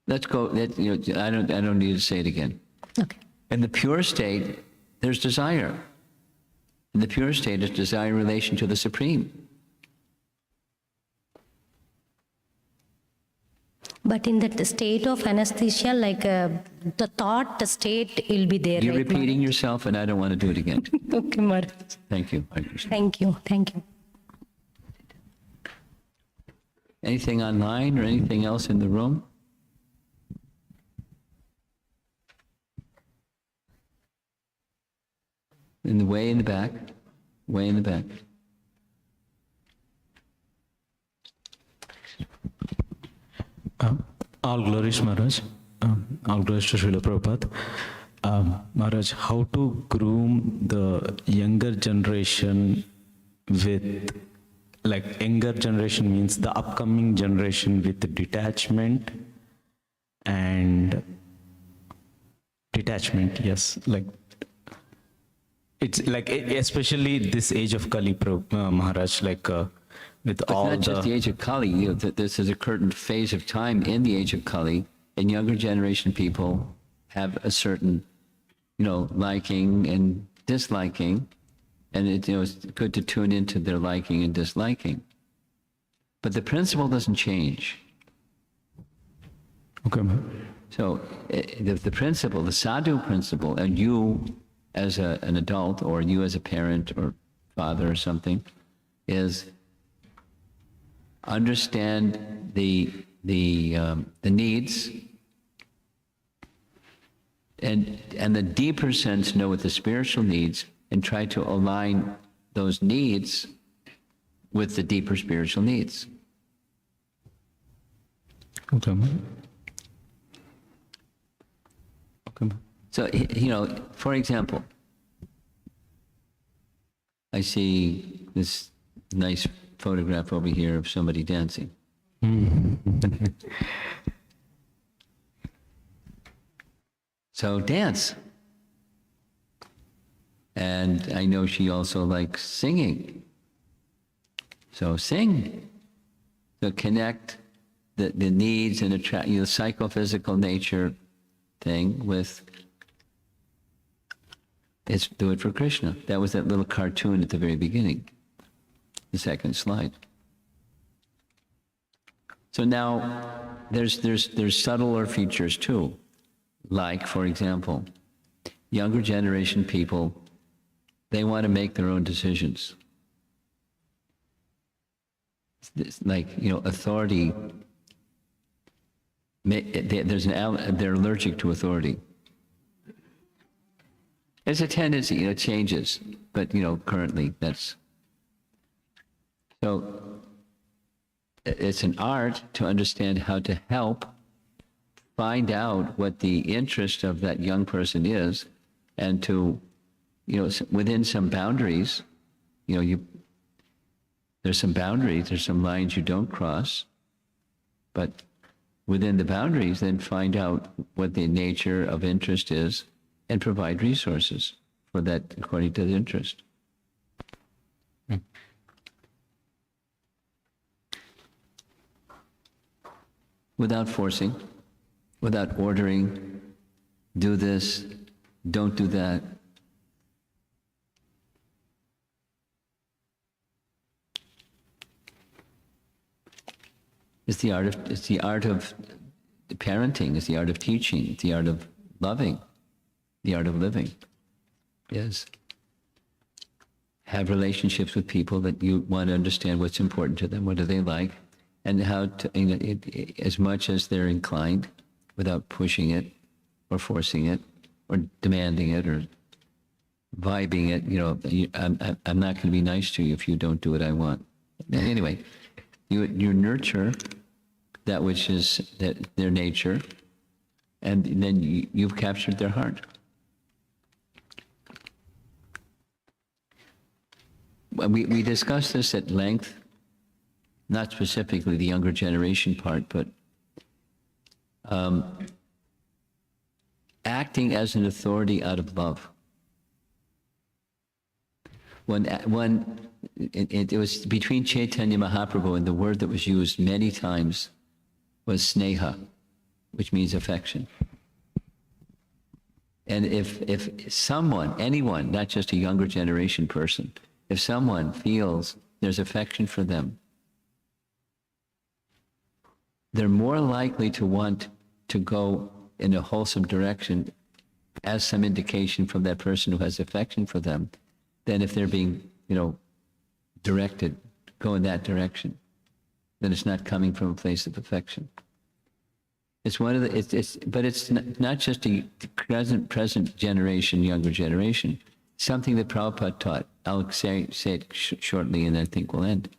Let's go, I don't need to say it again. Okay. In the pure state, there's desire. In the pure state, it's desire in relation to the Supreme. But in that state of anesthesia, like, the thought, the state will be there. You're right, repeating yourself, and I don't want to do it again. Okay, Maharaj. Thank you. Hare Krishna. Thank you. Thank you. Anything online or anything else in the room? In the way in the back, way in the back. All glories, Maharaj. All glories to Srila Prabhupada. Maharaj, how to groom the younger generation with, like, younger generation means the upcoming generation with detachment and detachment, yes. Like, it's like, especially this age of Kali, Maharaj, like, with But all not just the age of Kali. This is a current phase of time in the age of Kali, and younger generation people have a certain, liking and disliking, and it's good to tune into their liking and disliking. But the principle doesn't change. Okay, Maharaj. So the principle, the sadhu principle, and you as an adult, or you as a parent or father or something, is understand the needs, and the deeper sense know what the spiritual needs, and try to align those needs with the deeper spiritual needs. Okay, Maharaj. Okay, Maharaj. So, for example, I see this nice photograph over here of somebody dancing. So dance. And I know she also likes singing. So sing. So connect the needs and the psychophysical nature thing with, let's do it for Krishna. That was that little cartoon at the very beginning, the second slide. So now there's subtler features too. Like, for example, younger generation people, they want to make their own decisions. It's like, authority, they're allergic to authority. It's a tendency, it changes, but currently that's, so it's an art to understand how to help find out what the interest of that young person is, and to, within some boundaries, there's some boundaries, there's some lines you don't cross, but within the boundaries, then find out what the nature of interest is and provide resources for that according to the interest. Without forcing, without ordering, do this, don't do that. It's the art of parenting, it's the art of teaching, it's the art of loving, the art of living. Yes. Have relationships with people that you want to understand what's important to them, what do they like, and how to, as much as they're inclined, without pushing it or forcing it, or demanding it or vibing it. I'm not going to be nice to you if you don't do what I want. Anyway, you nurture that which is their nature, and then you've captured their heart. We discussed this at length, not specifically the younger generation part, but acting as an authority out of love. It was between Chaitanya Mahaprabhu, and the word that was used many times was sneha, which means affection. And if someone, anyone, not just a younger generation person, if someone feels there's affection for them, they're more likely to want to go in a wholesome direction as some indication from that person who has affection for them than if they're being, directed, go in that direction. Then it's not coming from a place of affection. It's one of the, but it's not just a present generation, younger generation. Something that Prabhupada taught. I'll say it shortly, and I think we'll end.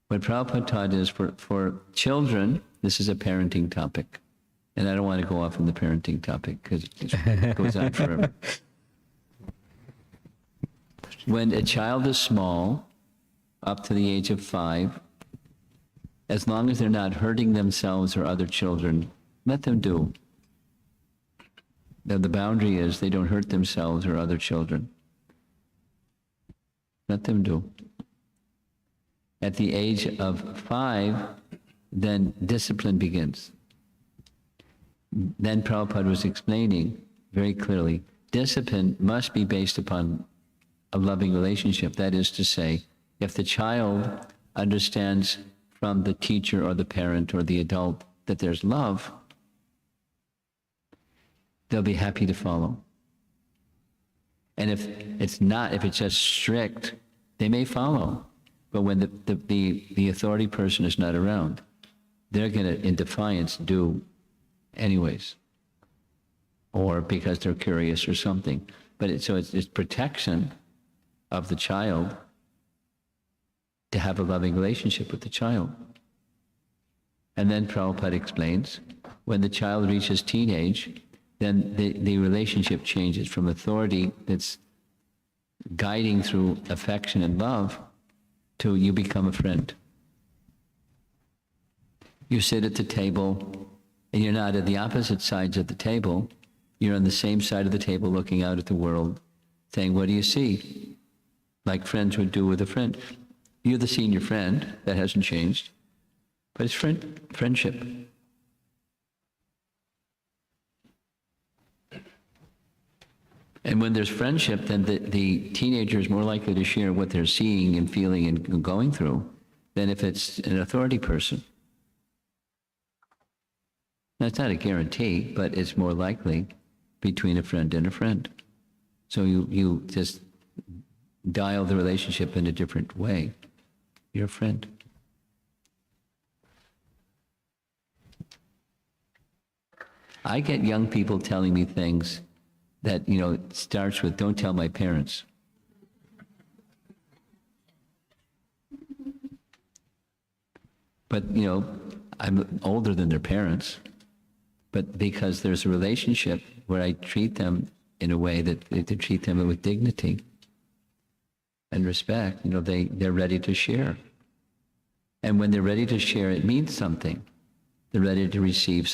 What Prabhupada taught is for children, this is a parenting topic. And I don't want to go off on the parenting topic because it goes on forever. When a child is small, up to the age of 5, as long as they're not hurting themselves or other children, let them do. Now, the boundary is they don't hurt themselves or other children. Let them do. At the age of 5, then discipline begins. Then Prabhupada was explaining very clearly, discipline must be based upon a loving relationship. That is to say, if the child understands from the teacher or the parent or the adult that there's love, they'll be happy to follow. And if it's just strict, they may follow. But when the authority person is not around, they're going to, in defiance, do anyways, or because they're curious or something. But it's protection of the child to have a loving relationship with the child. And then Prabhupada explains, when the child reaches teenage, then the relationship changes from authority that's guiding through affection and love to you become a friend. You sit at the table, and you're not at the opposite sides of the table. You're on the same side of the table looking out at the world, saying, what do you see? Like friends would do with a friend. You're the senior friend, that hasn't changed, but it's friendship. And when there's friendship, then the teenager is more likely to share what they're seeing and feeling and going through than if it's an authority person. That's not a guarantee, but it's more likely between a friend and a friend. So you just dial the relationship in a different way. You're a friend. I get young people telling me things that, starts with, don't tell my parents. But, I'm older than their parents. But because there's a relationship where I treat them in a way that to treat them with dignity and respect, they're ready to share. And when they're ready to share, it means something. They're ready to receive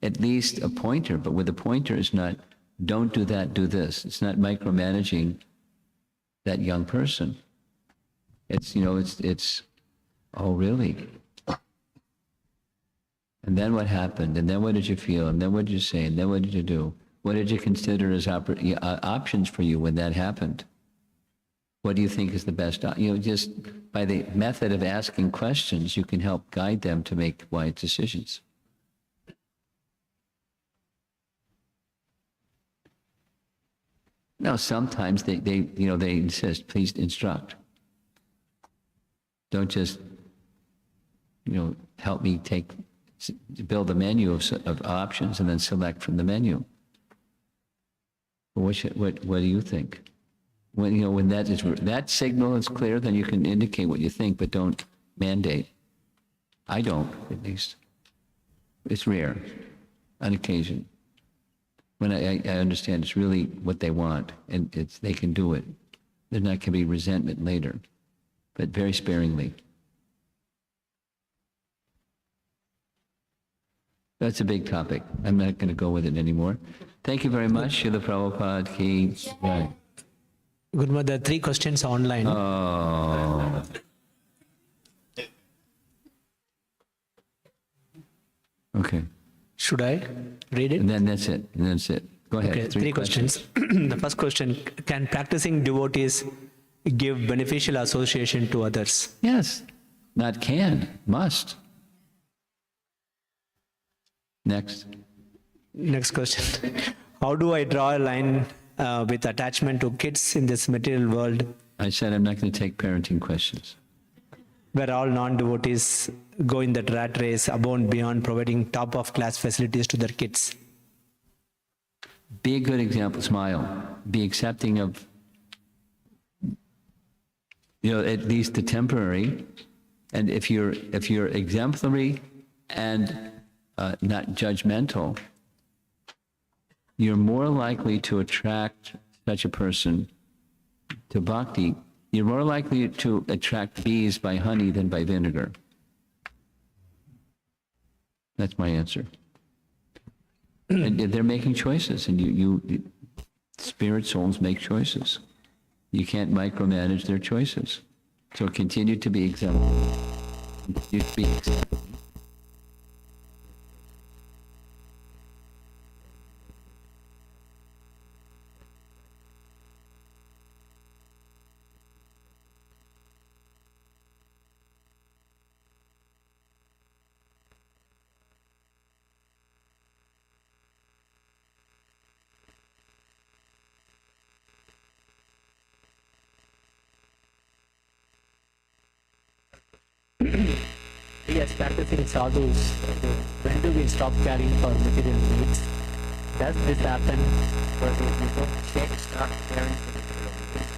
at least a pointer, but with a pointer is not, don't do that, do this. It's not micromanaging that young person. It's, oh, really? And then what happened? And then what did you feel? And then what did you say? And then what did you do? What did you consider as options for you when that happened? What do you think is the best? Just by the method of asking questions, you can help guide them to make wise decisions. Now, sometimes they insist, please instruct. Don't just, help me build a menu of options and then select from the menu. What do you think? When, you know, when that signal is clear, then you can indicate what you think, but don't mandate. I don't, at least. It's rare, on occasion. When I understand it's really what they want, and they can do it. There's not going to be resentment later, but very sparingly. That's a big topic. I'm not going to go with it anymore. Thank you very much, Srila Prabhupada Ki. Jai. Gurma, there are 3 questions online. Oh. Okay. Should I read it? And then that's it. And that's it. Go ahead. Okay, 3 questions. The first question, can practicing devotees give beneficial association to others? Yes. Not can. Must. Next. Next question. How do I draw a line with attachment to kids in this material world I said I'm not going to take parenting questions. where all non-devotees go in that rat race above and beyond providing top-of-class facilities to their kids? Be a good example. Smile. Be accepting of, you know, at least the temporary. And if you're exemplary and not judgmental, you're more likely to attract such a person to bhakti. You're more likely to attract bees by honey than by vinegar. That's my answer. And they're making choices, and you spirit souls make choices. You can't micromanage their choices. So continue to be exemplary. Continue to be exemplary. Yes, practicing sadhus, when do we stop caring for material needs? Does this happen for those people? They stop caring for material needs.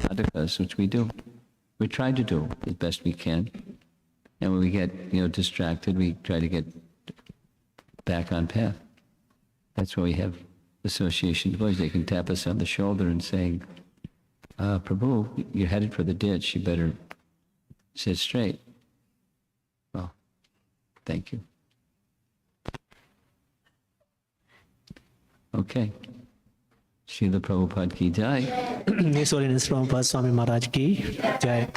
Sadhakas, which we do. We try to do as best we can. And when we get, distracted, we try to get back on path. That's why we have association devotees. They can tap us on the shoulder and saying, Prabhu, you're headed for the ditch. You better sit straight. Well, thank you. Okay. Srila Prabhupada ki jai. His Holiness Romapada Swami Maharaj ki jai.